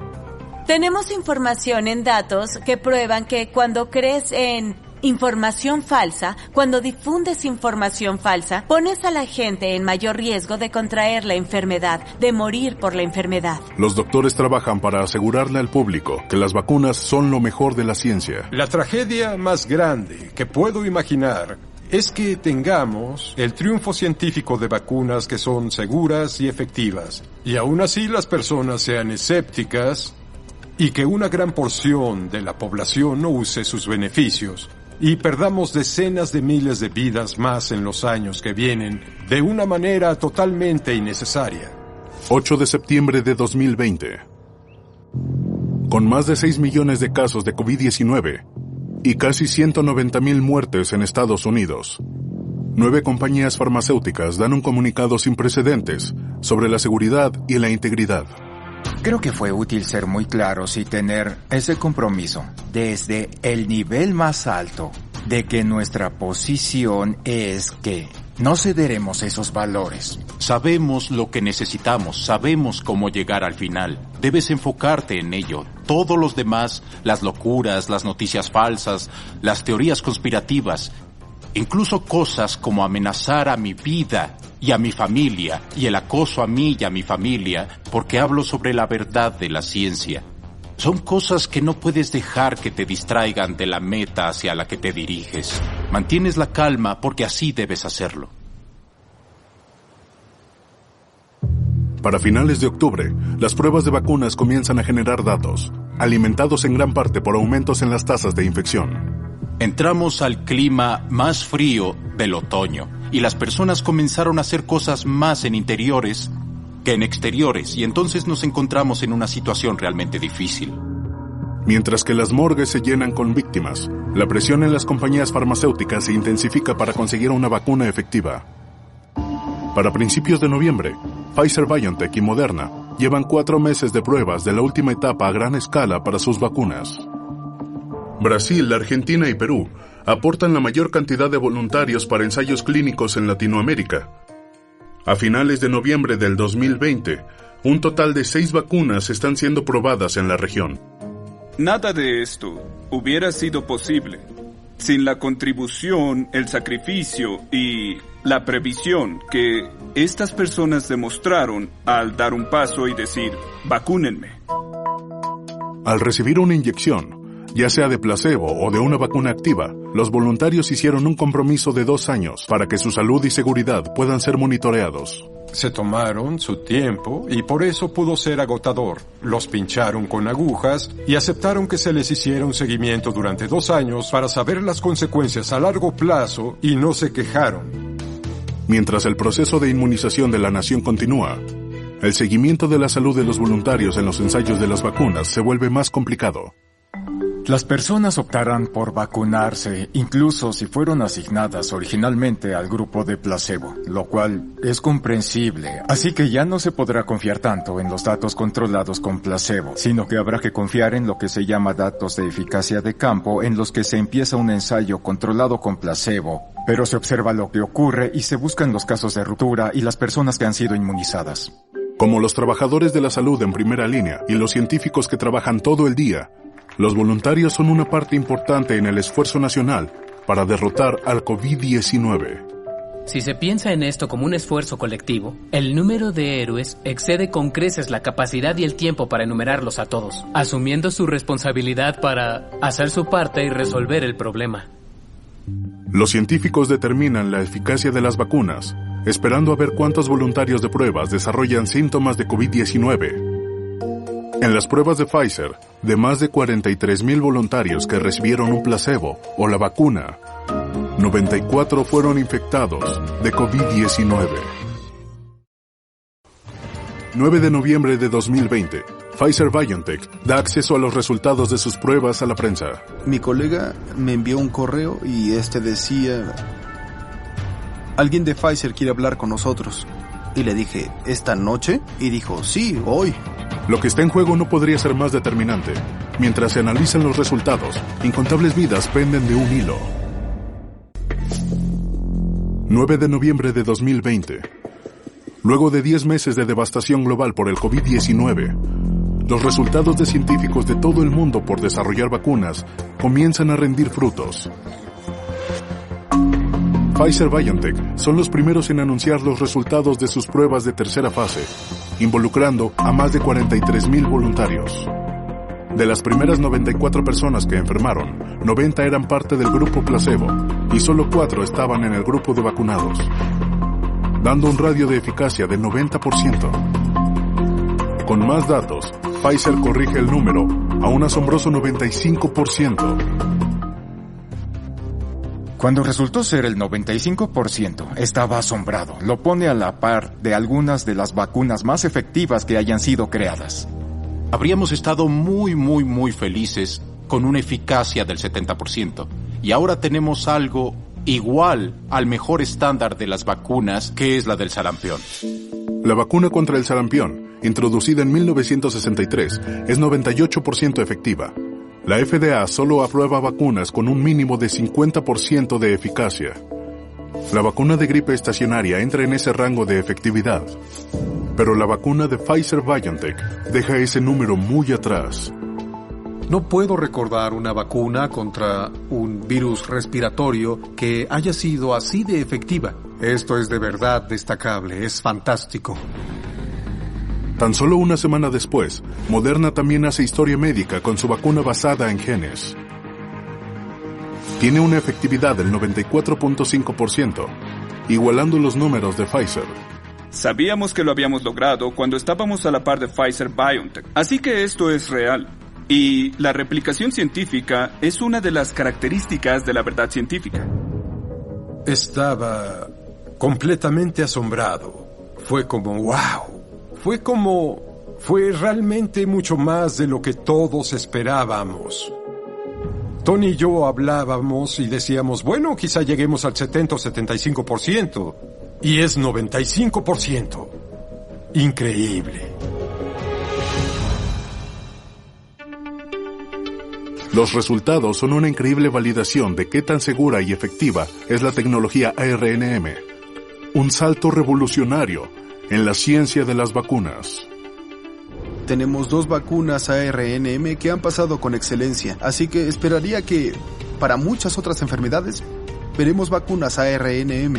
[SPEAKER 3] Tenemos información en datos que prueban que cuando crees en información falsa, cuando difundes información falsa, pones a la gente en mayor riesgo de contraer la enfermedad, de morir por la enfermedad.
[SPEAKER 9] Los doctores trabajan para asegurarle al público que las vacunas son lo mejor de la ciencia.
[SPEAKER 1] La tragedia más grande que puedo imaginar es que tengamos el triunfo científico de vacunas que son seguras y efectivas, y aún así las personas sean escépticas y que una gran porción de la población no use sus beneficios, y perdamos decenas de miles de vidas más en los años que vienen de una manera totalmente innecesaria.
[SPEAKER 9] 8 de septiembre de 2020. Con más de 6 millones de casos de COVID-19 y casi 190,000 muertes en Estados Unidos, 9 compañías farmacéuticas dan un comunicado sin precedentes sobre la seguridad y la integridad.
[SPEAKER 21] Creo que fue útil ser muy claros y tener ese compromiso desde el nivel más alto de que nuestra posición es que no cederemos esos valores.
[SPEAKER 2] Sabemos lo que necesitamos, sabemos cómo llegar al final. Debes enfocarte en ello. Todos los demás, las locuras, las noticias falsas, las teorías conspirativas, incluso cosas como amenazar a mi vida y a mi familia, y el acoso a mí y a mi familia, porque hablo sobre la verdad de la ciencia. Son cosas que no puedes dejar que te distraigan de la meta hacia la que te diriges. Mantienes la calma porque así debes hacerlo.
[SPEAKER 9] Para finales de octubre, las pruebas de vacunas comienzan a generar datos, alimentados en gran parte por aumentos en las tasas de infección.
[SPEAKER 2] Entramos al clima más frío del otoño y las personas comenzaron a hacer cosas más en interiores que en exteriores, y entonces nos encontramos en una situación realmente difícil.
[SPEAKER 9] Mientras que las morgues se llenan con víctimas, la presión en las compañías farmacéuticas se intensifica para conseguir una vacuna efectiva. Para principios de noviembre, Pfizer-BioNTech y Moderna llevan 4 meses de pruebas de la última etapa a gran escala para sus vacunas. Brasil, Argentina y Perú aportan la mayor cantidad de voluntarios para ensayos clínicos en Latinoamérica. A finales de noviembre del 2020, un total de 6 vacunas están siendo probadas en la región.
[SPEAKER 10] Nada de esto hubiera sido posible sin la contribución, el sacrificio y la previsión que estas personas demostraron al dar un paso y decir, vacúnenme.
[SPEAKER 9] Al recibir una inyección, ya sea de placebo o de una vacuna activa, los voluntarios hicieron un compromiso de 2 años para que su salud y seguridad puedan ser monitoreados.
[SPEAKER 1] Se tomaron su tiempo y por eso pudo ser agotador. Los pincharon con agujas y aceptaron que se les hiciera un seguimiento durante 2 años para saber las consecuencias a largo plazo y no se quejaron.
[SPEAKER 9] Mientras el proceso de inmunización de la nación continúa, el seguimiento de la salud de los voluntarios en los ensayos de las vacunas se vuelve más complicado.
[SPEAKER 21] Las personas optarán por vacunarse, incluso si fueron asignadas originalmente al grupo de placebo, lo cual es comprensible. Así que ya no se podrá confiar tanto en los datos controlados con placebo, sino que habrá que confiar en lo que se llama datos de eficacia de campo, en los que se empieza un ensayo controlado con placebo, pero se observa lo que ocurre y se buscan los casos de ruptura y las personas que han sido inmunizadas.
[SPEAKER 9] Como los trabajadores de la salud en primera línea y los científicos que trabajan todo el día, los voluntarios son una parte importante en el esfuerzo nacional para derrotar al COVID-19.
[SPEAKER 6] Si se piensa en esto como un esfuerzo colectivo, el número de héroes excede con creces la capacidad y el tiempo para enumerarlos a todos, asumiendo su responsabilidad para hacer su parte y resolver el problema.
[SPEAKER 9] Los científicos determinan la eficacia de las vacunas, esperando a ver cuántos voluntarios de pruebas desarrollan síntomas de COVID-19. En las pruebas de Pfizer, de más de 43,000 voluntarios que recibieron un placebo o la vacuna, 94 fueron infectados de COVID-19. 9 de noviembre de 2020, Pfizer-BioNTech da acceso a los resultados de sus pruebas a la prensa.
[SPEAKER 5] Mi colega me envió un correo y decía: alguien de Pfizer quiere hablar con nosotros. Y le dije, ¿esta noche? Y dijo, sí, hoy.
[SPEAKER 9] Lo que está en juego no podría ser más determinante. Mientras se analizan los resultados, incontables vidas penden de un hilo. 9 de noviembre de 2020. Luego de 10 meses de devastación global por el COVID-19, los resultados de científicos de todo el mundo por desarrollar vacunas comienzan a rendir frutos. Pfizer-BioNTech son los primeros en anunciar los resultados de sus pruebas de tercera fase, involucrando a más de 43,000 voluntarios. De las primeras 94 personas que enfermaron, 90 eran parte del grupo placebo y solo 4 estaban en el grupo de vacunados, dando un radio de eficacia de 90%. Con más datos, Pfizer corrige el número a un asombroso 95%.
[SPEAKER 21] Cuando resultó ser el 95%, estaba asombrado. Lo pone a la par de algunas de las vacunas más efectivas que hayan sido creadas.
[SPEAKER 2] Habríamos estado muy felices con una eficacia del 70%. Y ahora tenemos algo igual al mejor estándar de las vacunas, que es la del sarampión.
[SPEAKER 9] La vacuna contra el sarampión, introducida en 1963, es 98% efectiva. La FDA solo aprueba vacunas con un mínimo de 50% de eficacia. La vacuna de gripe estacionaria entra en ese rango de efectividad, pero la vacuna de Pfizer-BioNTech deja ese número muy atrás.
[SPEAKER 15] No puedo recordar una vacuna contra un virus respiratorio que haya sido así de efectiva. Esto es de verdad destacable, es fantástico.
[SPEAKER 9] Tan solo una semana después, Moderna también hace historia médica con su vacuna basada en genes. Tiene una efectividad del 94.5%, igualando los números de Pfizer.
[SPEAKER 10] Sabíamos que lo habíamos logrado cuando estábamos a la par de Pfizer-BioNTech, así que esto es real. Y la replicación científica es una de las características de la verdad científica.
[SPEAKER 1] Estaba completamente asombrado. Fue como, wow. Fue como fue realmente mucho más de lo que todos esperábamos. Tony y yo hablábamos y decíamos, bueno, quizá lleguemos al 70 o 75%. Y es 95%. Increíble.
[SPEAKER 9] Los resultados son una increíble validación de qué tan segura y efectiva es la tecnología ARNM. Un salto revolucionario en la ciencia de las vacunas.
[SPEAKER 5] Tenemos 2 vacunas ARNM que han pasado con excelencia, así que esperaría que, para muchas otras enfermedades, veremos vacunas ARNM.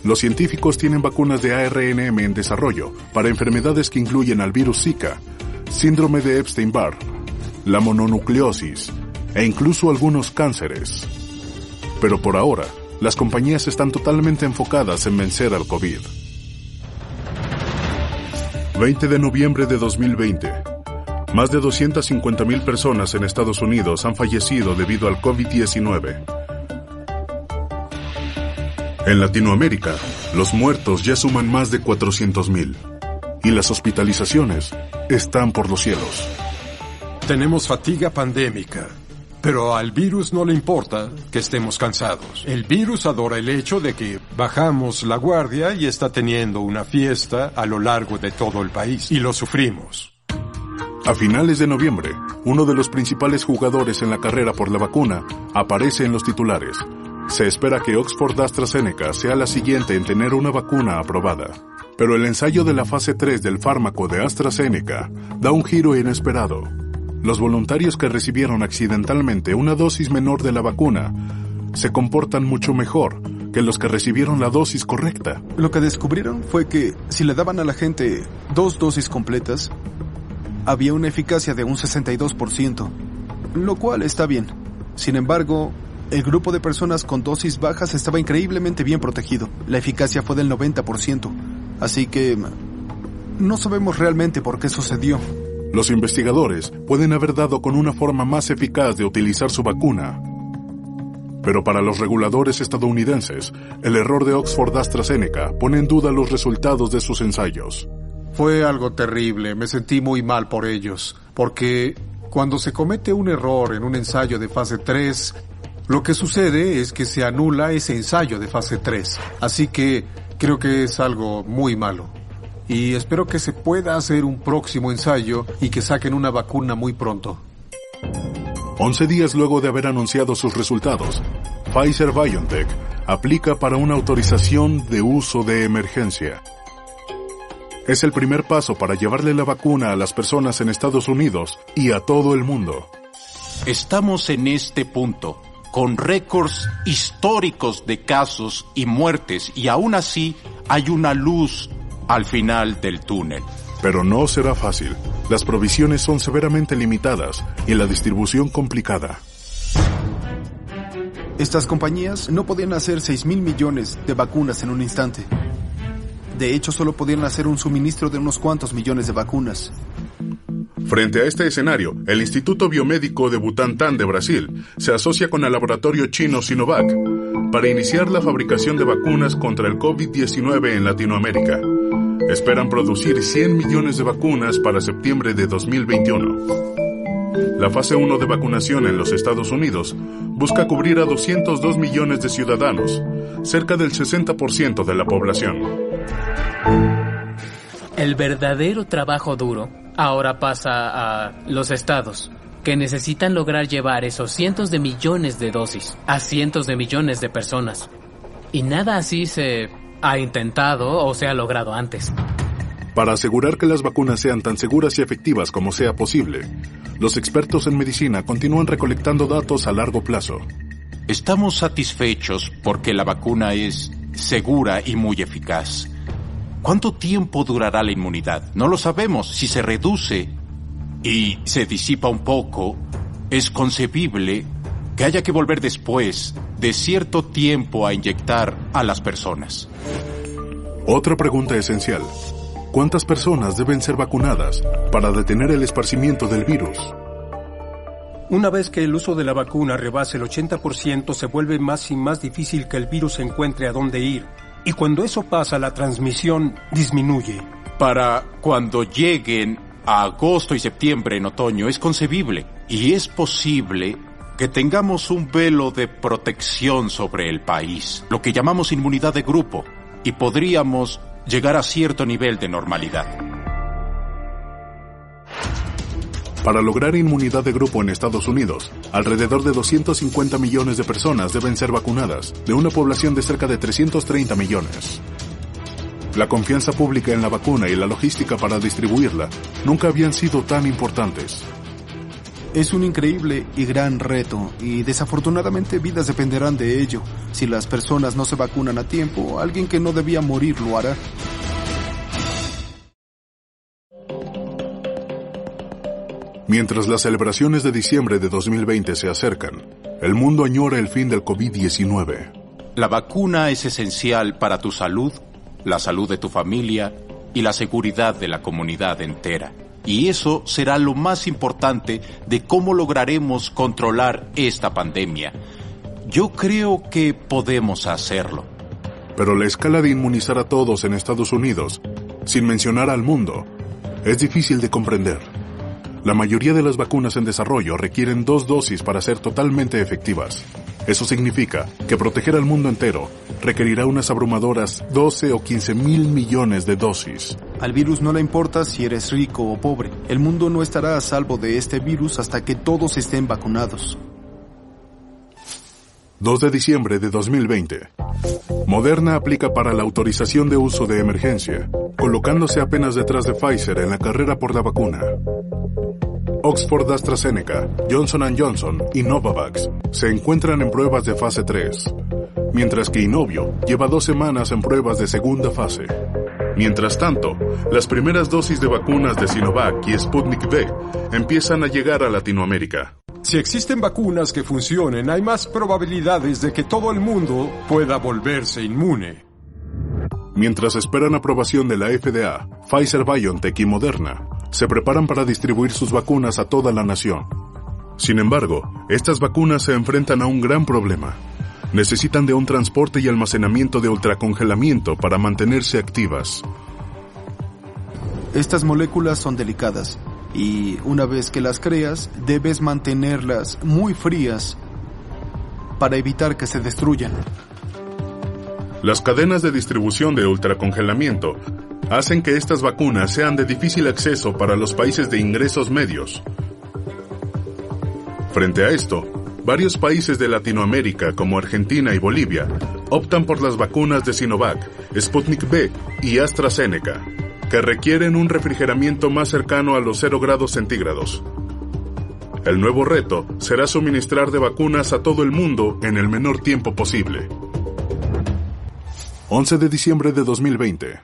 [SPEAKER 9] Los científicos tienen vacunas de ARNM en desarrollo para enfermedades que incluyen al virus Zika, síndrome de Epstein-Barr, la mononucleosis e incluso algunos cánceres. Pero por ahora, las compañías están totalmente enfocadas en vencer al COVID. 20 de noviembre de 2020. Más de 250,000 personas en Estados Unidos han fallecido debido al COVID-19. En Latinoamérica, los muertos ya suman más de 400,000. Y las hospitalizaciones están por los cielos.
[SPEAKER 1] Tenemos fatiga pandémica, pero al virus no le importa que estemos cansados. El virus adora el hecho de que bajamos la guardia y está teniendo una fiesta a lo largo de todo el país, y lo sufrimos.
[SPEAKER 9] A finales de noviembre, uno de los principales jugadores en la carrera por la vacuna aparece en los titulares. Se espera que Oxford AstraZeneca sea la siguiente en tener una vacuna aprobada. Pero el ensayo de la fase 3 del fármaco de AstraZeneca da un giro inesperado. Los voluntarios que recibieron accidentalmente una dosis menor de la vacuna se comportan mucho mejor que los que recibieron la dosis correcta.
[SPEAKER 5] Lo que descubrieron fue que si le daban a la gente 2 dosis completas, había una eficacia de un 62%, lo cual está bien. Sin embargo, el grupo de personas con dosis bajas estaba increíblemente bien protegido. La eficacia fue del 90%, así que no sabemos realmente por qué sucedió.
[SPEAKER 9] Los investigadores pueden haber dado con una forma más eficaz de utilizar su vacuna. Pero para los reguladores estadounidenses, el error de Oxford AstraZeneca pone en duda los resultados de sus ensayos.
[SPEAKER 15] Fue algo terrible, me sentí muy mal por ellos, porque cuando se comete un error en un ensayo de fase 3, lo que sucede es que se anula ese ensayo de fase 3. Así que creo que es algo muy malo. Y espero que se pueda hacer un próximo ensayo y que saquen una vacuna muy pronto.
[SPEAKER 9] 11 días luego de haber anunciado sus resultados, Pfizer-BioNTech aplica para una autorización de uso de emergencia. Es el primer paso para llevarle la vacuna a las personas en Estados Unidos y a todo el mundo.
[SPEAKER 2] Estamos en este punto, con récords históricos de casos y muertes, y aún así hay una luz al final del túnel.
[SPEAKER 9] Pero no será fácil. Las provisiones son severamente limitadas y la distribución complicada.
[SPEAKER 5] Estas compañías no podían hacer 6,000 millones de vacunas en un instante. De hecho, solo podían hacer un suministro de unos cuantos millones de vacunas.
[SPEAKER 9] Frente a este escenario, el Instituto Biomédico de Butantan de Brasil se asocia con el laboratorio chino Sinovac para iniciar la fabricación de vacunas contra el COVID-19 en Latinoamérica. Esperan producir 100 millones de vacunas para septiembre de 2021. La fase 1 de vacunación en los Estados Unidos busca cubrir a 202 millones de ciudadanos, cerca del 60% de la población.
[SPEAKER 6] El verdadero trabajo duro ahora pasa a los estados, que necesitan lograr llevar esos cientos de millones de dosis a cientos de millones de personas. Y nada así se ha intentado o se ha logrado antes.
[SPEAKER 9] Para asegurar que las vacunas sean tan seguras y efectivas como sea posible, los expertos en medicina continúan recolectando datos a largo plazo.
[SPEAKER 2] Estamos satisfechos porque la vacuna es segura y muy eficaz. ¿Cuánto tiempo durará la inmunidad? No lo sabemos. Si se reduce y se disipa un poco, es concebible que haya que volver después de cierto tiempo a inyectar a las personas.
[SPEAKER 9] Otra pregunta esencial: ¿cuántas personas deben ser vacunadas para detener el esparcimiento del virus?
[SPEAKER 4] Una vez que el uso de la vacuna rebase el 80%, se vuelve más y más difícil que el virus encuentre a dónde ir. Y cuando eso pasa, la transmisión disminuye.
[SPEAKER 2] para cuando lleguen a agosto y septiembre en otoño es concebible. Y es posible que tengamos un velo de protección sobre el país, lo que llamamos inmunidad de grupo, y podríamos llegar a cierto nivel de normalidad.
[SPEAKER 9] Para lograr inmunidad de grupo en Estados Unidos, alrededor de 250 millones de personas deben ser vacunadas, de una población de cerca de 330 millones. La confianza pública en la vacuna y la logística para distribuirla nunca habían sido tan importantes.
[SPEAKER 5] Es un increíble y gran reto, y desafortunadamente vidas dependerán de ello. Si las personas no se vacunan a tiempo, alguien que no debía morir lo hará.
[SPEAKER 9] Mientras las celebraciones de diciembre de 2020 se acercan, el mundo añora el fin del COVID-19.
[SPEAKER 2] La vacuna es esencial para tu salud, la salud de tu familia y la seguridad de la comunidad entera. Y eso será lo más importante de cómo lograremos controlar esta pandemia. Yo creo que podemos hacerlo.
[SPEAKER 9] Pero la escala de inmunizar a todos en Estados Unidos, sin mencionar al mundo, es difícil de comprender. La mayoría de las vacunas en desarrollo requieren 2 dosis para ser totalmente efectivas. Eso significa que proteger al mundo entero requerirá unas abrumadoras 12 o 15 mil millones de dosis.
[SPEAKER 5] Al virus no le importa si eres rico o pobre. El mundo no estará a salvo de este virus hasta que todos estén vacunados.
[SPEAKER 9] 2 de diciembre de 2020. Moderna aplica para la autorización de uso de emergencia, colocándose apenas detrás de Pfizer en la carrera por la vacuna. Oxford AstraZeneca, Johnson & Johnson y Novavax se encuentran en pruebas de fase 3, mientras que Inovio lleva 2 semanas en pruebas de segunda fase. Mientras tanto, las primeras dosis de vacunas de Sinovac y Sputnik V empiezan a llegar a Latinoamérica.
[SPEAKER 1] Si existen vacunas que funcionen, hay más probabilidades de que todo el mundo pueda volverse inmune.
[SPEAKER 9] Mientras esperan aprobación de la FDA, Pfizer-BioNTech y Moderna se preparan para distribuir sus vacunas a toda la nación. Sin embargo, estas vacunas se enfrentan a un gran problema. Necesitan de un transporte y almacenamiento de ultracongelamiento para mantenerse activas.
[SPEAKER 5] Estas moléculas son delicadas, y una vez que las creas, debes mantenerlas muy frías para evitar que se destruyan.
[SPEAKER 9] Las cadenas de distribución de ultracongelamiento hacen que estas vacunas sean de difícil acceso para los países de ingresos medios. Frente a esto, varios países de Latinoamérica, como Argentina y Bolivia, optan por las vacunas de Sinovac, Sputnik V y AstraZeneca, que requieren un refrigeramiento más cercano a los 0 grados centígrados. El nuevo reto será suministrar de vacunas a todo el mundo en el menor tiempo posible. 11 de diciembre de 2020.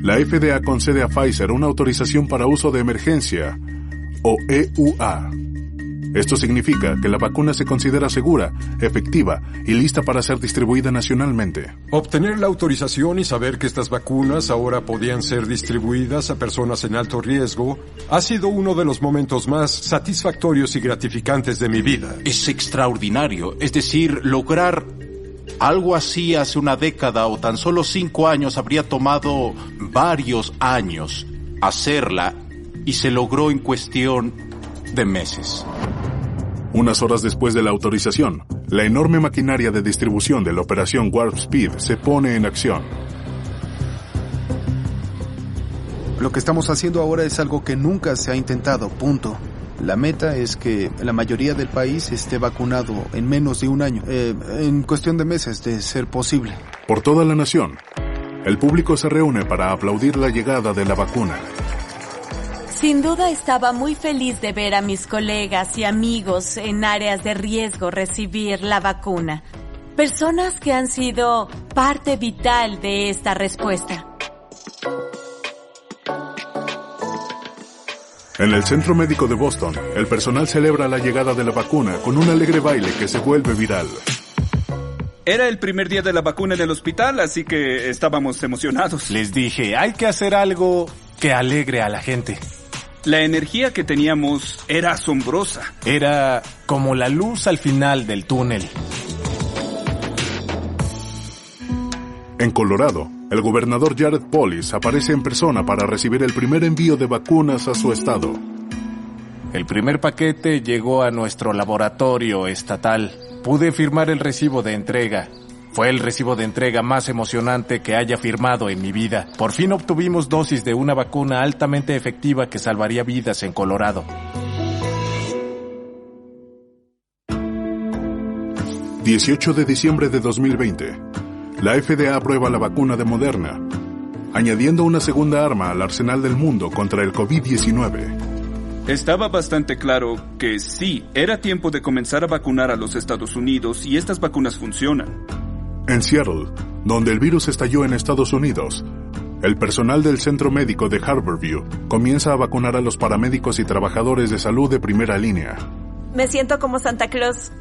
[SPEAKER 9] La FDA concede a Pfizer una autorización para uso de emergencia, o EUA. Esto significa que la vacuna se considera segura, efectiva y lista para ser distribuida nacionalmente.
[SPEAKER 1] Obtener la autorización y saber que estas vacunas ahora podían ser distribuidas a personas en alto riesgo ha sido uno de los momentos más satisfactorios y gratificantes de mi vida.
[SPEAKER 2] Es extraordinario, es decir, lograr algo así hace una década o tan solo 5 años habría tomado varios años hacerla y se logró en cuestión de meses.
[SPEAKER 9] Unas horas después de la autorización, la enorme maquinaria de distribución de la operación Warp Speed se pone en acción.
[SPEAKER 5] Lo que estamos haciendo ahora es algo que nunca se ha intentado, punto. La meta es que la mayoría del país esté vacunado en menos de un año, en cuestión de meses, de ser posible.
[SPEAKER 9] Por toda la nación, el público se reúne para aplaudir la llegada de la vacuna.
[SPEAKER 3] Sin duda estaba muy feliz de ver a mis colegas y amigos en áreas de riesgo recibir la vacuna. Personas que han sido parte vital de esta respuesta.
[SPEAKER 9] En el Centro Médico de Boston, el personal celebra la llegada de la vacuna con un alegre baile que se vuelve viral.
[SPEAKER 10] Era el primer día de la vacuna en el hospital, así que estábamos emocionados.
[SPEAKER 11] Les dije, hay que hacer algo que alegre a la gente.
[SPEAKER 10] La energía que teníamos era asombrosa.
[SPEAKER 11] Era como la luz al final del túnel.
[SPEAKER 9] En Colorado, el gobernador Jared Polis aparece en persona para recibir el primer envío de vacunas a su estado.
[SPEAKER 11] El primer paquete llegó a nuestro laboratorio estatal. Pude firmar el recibo de entrega. Fue el recibo de entrega más emocionante que haya firmado en mi vida. Por fin obtuvimos dosis de una vacuna altamente efectiva que salvaría vidas en Colorado.
[SPEAKER 9] 18 de diciembre de 2020. La FDA aprueba la vacuna de Moderna, añadiendo una segunda arma al arsenal del mundo contra el COVID-19.
[SPEAKER 10] Estaba bastante claro que sí, era tiempo de comenzar a vacunar a los Estados Unidos y estas vacunas funcionan.
[SPEAKER 9] En Seattle, donde el virus estalló en Estados Unidos, el personal del centro médico de Harborview comienza a vacunar a los paramédicos y trabajadores de salud de primera línea.
[SPEAKER 20] Me siento como Santa Claus.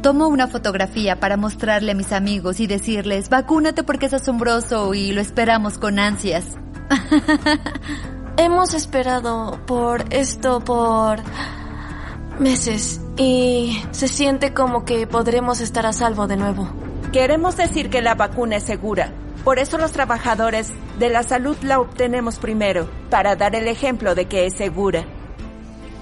[SPEAKER 7] Tomo una fotografía para mostrarle a mis amigos y decirles, vacúnate porque es asombroso y lo esperamos con ansias.
[SPEAKER 8] Hemos esperado por esto por meses y se siente como que podremos estar a salvo de nuevo.
[SPEAKER 20] Queremos decir que la vacuna es segura. Por eso los trabajadores de la salud la obtenemos primero, para dar el ejemplo de que es segura.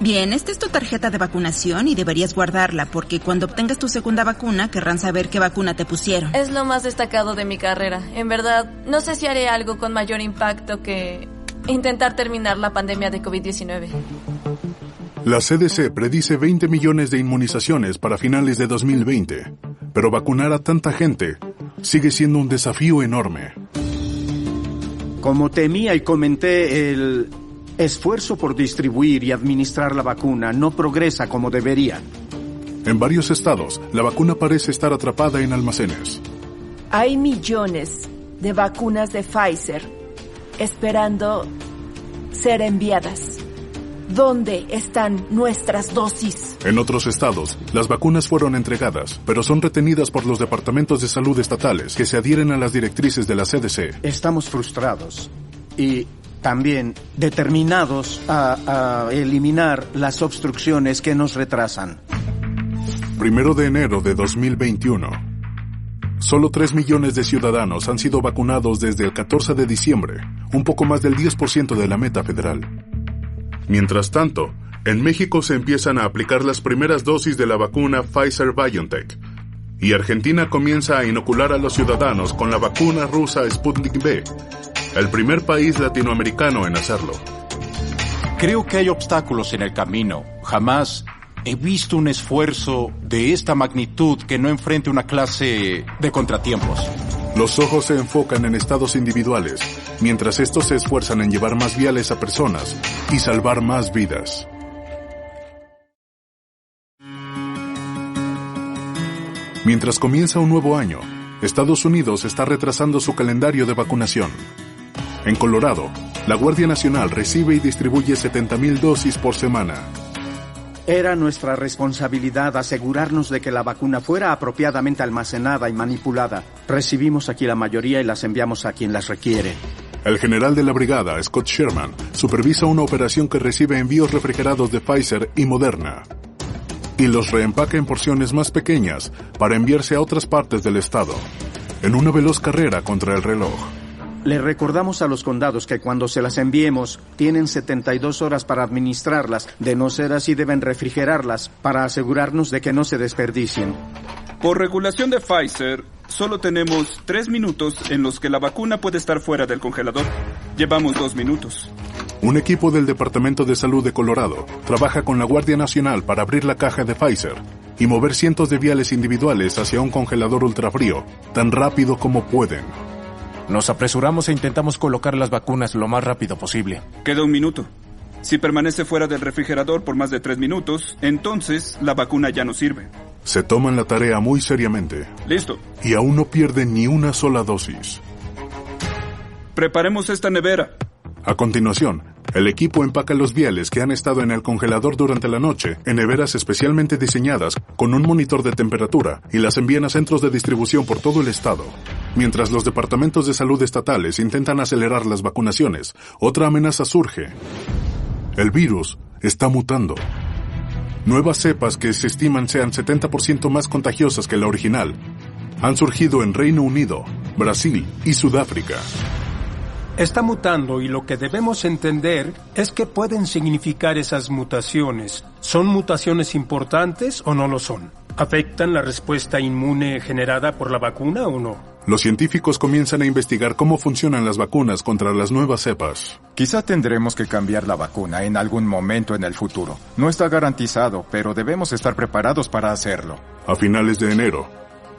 [SPEAKER 13] Bien, esta es tu tarjeta de vacunación y deberías guardarla porque cuando obtengas tu segunda vacuna querrán saber qué vacuna te pusieron.
[SPEAKER 8] Es lo más destacado de mi carrera. En verdad, no sé si haré algo con mayor impacto que intentar terminar la pandemia de COVID-19.
[SPEAKER 9] La CDC predice 20 millones de inmunizaciones para finales de 2020, pero vacunar a tanta gente sigue siendo un desafío enorme.
[SPEAKER 12] Como temía y comenté, el esfuerzo por distribuir y administrar la vacuna no progresa como debería.
[SPEAKER 9] En varios estados, la vacuna parece estar atrapada en almacenes.
[SPEAKER 20] Hay millones de vacunas de Pfizer esperando ser enviadas. ¿Dónde están nuestras dosis?
[SPEAKER 9] En otros estados, las vacunas fueron entregadas, pero son retenidas por los departamentos de salud estatales que se adhieren a las directrices de la CDC.
[SPEAKER 12] Estamos frustrados y también determinados a eliminar las obstrucciones que nos retrasan.
[SPEAKER 9] 1 de enero de 2021. Solo 3 millones de ciudadanos han sido vacunados desde el 14 de diciembre, un poco más del 10% de la meta federal. Mientras tanto, en México se empiezan a aplicar las primeras dosis de la vacuna Pfizer-BioNTech, y Argentina comienza a inocular a los ciudadanos con la vacuna rusa Sputnik V, el primer país latinoamericano en hacerlo.
[SPEAKER 2] Creo que hay obstáculos en el camino. Jamás he visto un esfuerzo de esta magnitud que no enfrente una clase de contratiempos.
[SPEAKER 9] Los ojos se enfocan en estados individuales, mientras estos se esfuerzan en llevar más viales a personas y salvar más vidas. Mientras comienza un nuevo año, Estados Unidos está retrasando su calendario de vacunación. En Colorado, la Guardia Nacional recibe y distribuye 70,000 dosis por semana.
[SPEAKER 12] Era nuestra responsabilidad asegurarnos de que la vacuna fuera apropiadamente almacenada y manipulada. Recibimos aquí la mayoría y las enviamos a quien las requiere.
[SPEAKER 9] El general de la brigada, Scott Sherman, supervisa una operación que recibe envíos refrigerados de Pfizer y Moderna y los reempaca en porciones más pequeñas para enviarse a otras partes del estado, en una veloz carrera contra el reloj.
[SPEAKER 12] Le recordamos a los condados que cuando se las enviemos, tienen 72 horas para administrarlas. De no ser así, deben refrigerarlas para asegurarnos de que no se desperdicien.
[SPEAKER 10] Por regulación de Pfizer, solo tenemos 3 minutos en los que la vacuna puede estar fuera del congelador. Llevamos 2 minutos.
[SPEAKER 9] Un equipo del Departamento de Salud de Colorado trabaja con la Guardia Nacional para abrir la caja de Pfizer y mover cientos de viales individuales hacia un congelador ultrafrío, tan rápido como pueden.
[SPEAKER 11] Nos apresuramos e intentamos colocar las vacunas lo más rápido posible.
[SPEAKER 10] Queda 1 minuto. Si permanece fuera del refrigerador por más de 3 minutos, entonces la vacuna ya no sirve.
[SPEAKER 9] Se toman la tarea muy seriamente.
[SPEAKER 10] Listo.
[SPEAKER 9] Y aún no pierden ni una sola dosis.
[SPEAKER 10] Preparemos esta nevera.
[SPEAKER 9] A continuación, el equipo empaca los viales que han estado en el congelador durante la noche en neveras especialmente diseñadas con un monitor de temperatura y las envían a centros de distribución por todo el estado. Mientras los departamentos de salud estatales intentan acelerar las vacunaciones, otra amenaza surge. El virus está mutando. Nuevas cepas que se estiman sean 70% más contagiosas que la original han surgido en Reino Unido, Brasil y Sudáfrica.
[SPEAKER 4] Está mutando y lo que debemos entender es qué pueden significar esas mutaciones. ¿Son mutaciones importantes o no lo son? ¿Afectan la respuesta inmune generada por la vacuna o no?
[SPEAKER 9] Los científicos comienzan a investigar cómo funcionan las vacunas contra las nuevas cepas.
[SPEAKER 16] Quizá tendremos que cambiar la vacuna en algún momento en el futuro. No está garantizado, pero debemos estar preparados para hacerlo.
[SPEAKER 9] A finales de enero,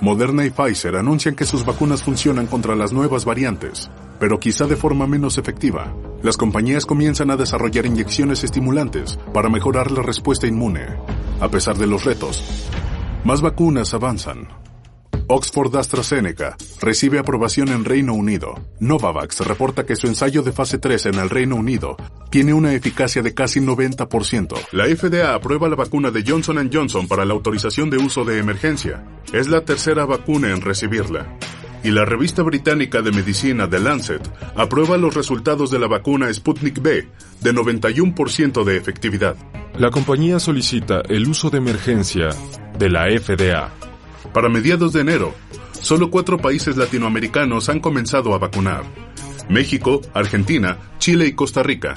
[SPEAKER 9] Moderna y Pfizer anuncian que sus vacunas funcionan contra las nuevas variantes, pero quizá de forma menos efectiva. Las compañías comienzan a desarrollar inyecciones estimulantes para mejorar la respuesta inmune. A pesar de los retos, más vacunas avanzan. Oxford AstraZeneca recibe aprobación en Reino Unido. Novavax reporta que su ensayo de fase 3 en el Reino Unido tiene una eficacia de casi 90%. La FDA aprueba la vacuna de Johnson & Johnson para la autorización de uso de emergencia. Es la tercera vacuna en recibirla. Y la revista británica de medicina The Lancet aprueba los resultados de la vacuna Sputnik V de 91% de efectividad.
[SPEAKER 17] La compañía solicita el uso de emergencia de la FDA.
[SPEAKER 9] Para mediados de enero, solo 4 países latinoamericanos han comenzado a vacunar: México, Argentina, Chile y Costa Rica.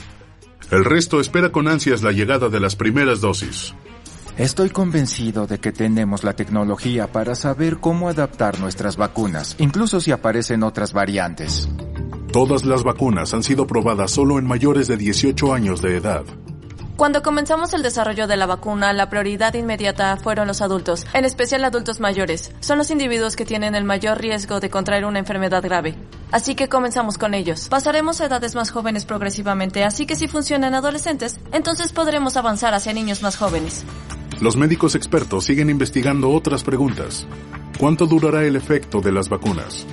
[SPEAKER 9] El resto espera con ansias la llegada de las primeras dosis.
[SPEAKER 21] Estoy convencido de que tenemos la tecnología para saber cómo adaptar nuestras vacunas, incluso si aparecen otras variantes.
[SPEAKER 9] Todas las vacunas han sido probadas solo en mayores de 18 años de edad.
[SPEAKER 8] Cuando comenzamos el desarrollo de la vacuna, la prioridad inmediata fueron los adultos, en especial adultos mayores. Son los individuos que tienen el mayor riesgo de contraer una enfermedad grave. Así que comenzamos con ellos. Pasaremos a edades más jóvenes progresivamente, así que si funciona en adolescentes, entonces podremos avanzar hacia niños más jóvenes.
[SPEAKER 9] Los médicos expertos siguen investigando otras preguntas. ¿Cuánto durará el efecto de las vacunas?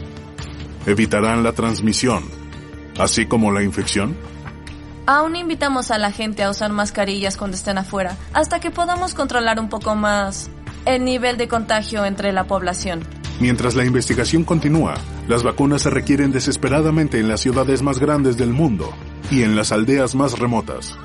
[SPEAKER 9] ¿Evitarán la transmisión, así como la infección?
[SPEAKER 8] Aún invitamos a la gente a usar mascarillas cuando estén afuera, hasta que podamos controlar un poco más el nivel de contagio entre la población.
[SPEAKER 9] Mientras la investigación continúa, las vacunas se requieren desesperadamente en las ciudades más grandes del mundo y en las aldeas más remotas.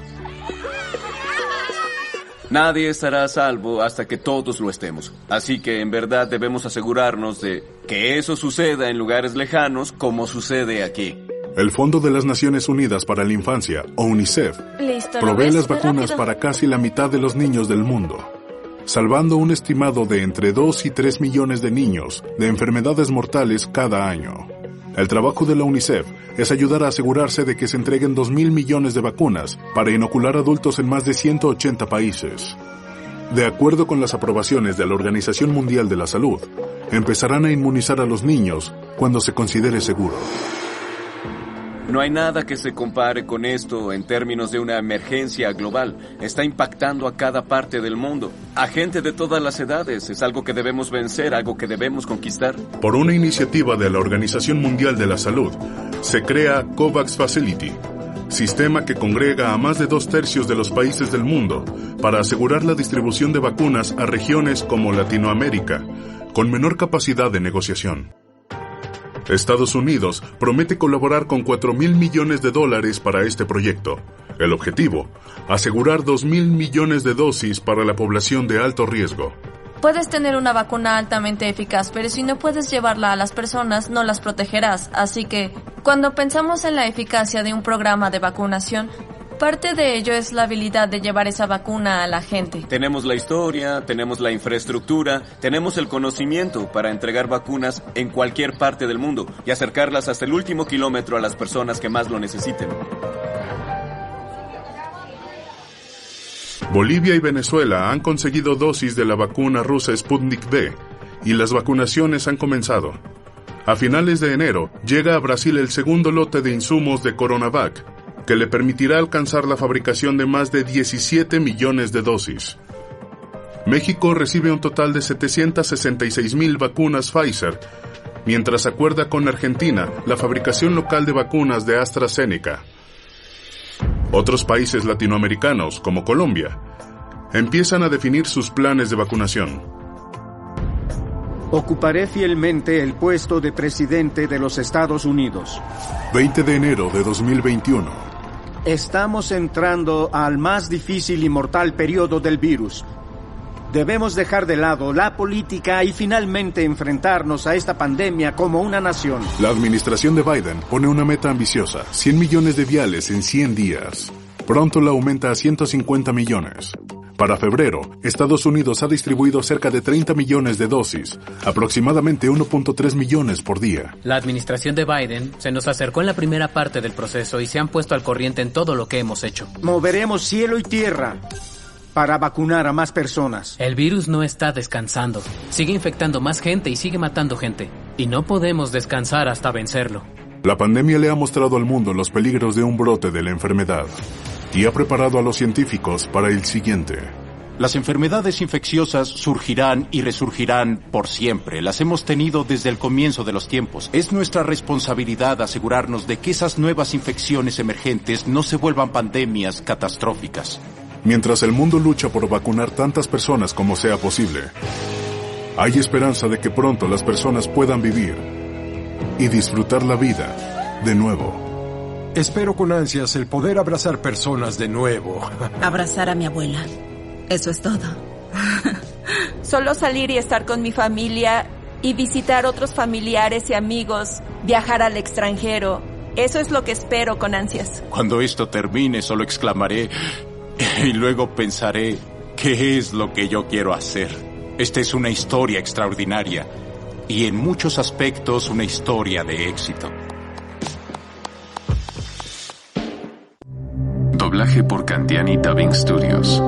[SPEAKER 22] Nadie estará a salvo hasta que todos lo estemos. Así que en verdad debemos asegurarnos de que eso suceda en lugares lejanos como sucede aquí.
[SPEAKER 9] El Fondo de las Naciones Unidas para la Infancia, o UNICEF, provee las vacunas para casi la mitad de los niños del mundo, salvando un estimado de entre 2 y 3 millones de niños de enfermedades mortales cada año. El trabajo de la UNICEF es ayudar a asegurarse de que se entreguen 2.000 millones de vacunas para inocular adultos en más de 180 países. De acuerdo con las aprobaciones de la Organización Mundial de la Salud, empezarán a inmunizar a los niños cuando se considere seguro.
[SPEAKER 22] No hay nada que se compare con esto en términos de una emergencia global. Está impactando a cada parte del mundo, a gente de todas las edades. Es algo que debemos vencer, algo que debemos conquistar.
[SPEAKER 9] Por una iniciativa de la Organización Mundial de la Salud, se crea COVAX Facility, sistema que congrega a más de 2/3 de los países del mundo para asegurar la distribución de vacunas a regiones como Latinoamérica, con menor capacidad de negociación. Estados Unidos promete colaborar con $4.000 millones para este proyecto. El objetivo, asegurar 2.000 millones de dosis para la población de alto riesgo.
[SPEAKER 8] Puedes tener una vacuna altamente eficaz, pero si no puedes llevarla a las personas, no las protegerás. Así que, cuando pensamos en la eficacia de un programa de vacunación, parte de ello es la habilidad de llevar esa vacuna a la gente.
[SPEAKER 22] Tenemos la historia, tenemos la infraestructura, tenemos el conocimiento para entregar vacunas en cualquier parte del mundo y acercarlas hasta el último kilómetro a las personas que más lo necesiten.
[SPEAKER 9] Bolivia y Venezuela han conseguido dosis de la vacuna rusa Sputnik V y las vacunaciones han comenzado. A finales de enero llega a Brasil el segundo lote de insumos de Coronavac, que le permitirá alcanzar la fabricación de más de 17 millones de dosis. México recibe un total de 766,000 vacunas Pfizer, mientras acuerda con Argentina la fabricación local de vacunas de AstraZeneca. Otros países latinoamericanos, como Colombia, empiezan a definir sus planes de vacunación.
[SPEAKER 12] Ocuparé fielmente el puesto de presidente de los Estados Unidos.
[SPEAKER 9] 20 de enero de 2021.
[SPEAKER 12] Estamos entrando al más difícil y mortal periodo del virus. Debemos dejar de lado la política y finalmente enfrentarnos a esta pandemia como una nación.
[SPEAKER 9] La administración de Biden pone una meta ambiciosa, 100 millones de viales en 100 días. Pronto la aumenta a 150 millones. Para febrero, Estados Unidos ha distribuido cerca de 30 millones de dosis, aproximadamente 1.3 millones por día.
[SPEAKER 6] La administración de Biden se nos acercó en la primera parte del proceso y se han puesto al corriente en todo lo que hemos hecho.
[SPEAKER 12] Moveremos cielo y tierra para vacunar a más personas.
[SPEAKER 6] El virus no está descansando. Sigue infectando más gente y sigue matando gente. Y no podemos descansar hasta vencerlo.
[SPEAKER 9] La pandemia le ha mostrado al mundo los peligros de un brote de la enfermedad y ha preparado a los científicos para el siguiente.
[SPEAKER 2] Las enfermedades infecciosas surgirán y resurgirán por siempre. Las hemos tenido desde el comienzo de los tiempos. Es nuestra responsabilidad asegurarnos de que esas nuevas infecciones emergentes no se vuelvan pandemias catastróficas.
[SPEAKER 9] Mientras el mundo lucha por vacunar tantas personas como sea posible, hay esperanza de que pronto las personas puedan vivir y disfrutar la vida de nuevo.
[SPEAKER 1] Espero con ansias el poder abrazar personas de nuevo.
[SPEAKER 13] Abrazar a mi abuela. Eso es todo.
[SPEAKER 20] Solo salir y estar con mi familia y visitar otros familiares y amigos, viajar al extranjero. Eso es lo que espero con ansias.
[SPEAKER 2] Cuando esto termine, solo exclamaré y luego pensaré, ¿qué es lo que yo quiero hacer? Esta es una historia extraordinaria y en muchos aspectos una historia de éxito.
[SPEAKER 14] Doblaje por Candiani Dubbing Studios.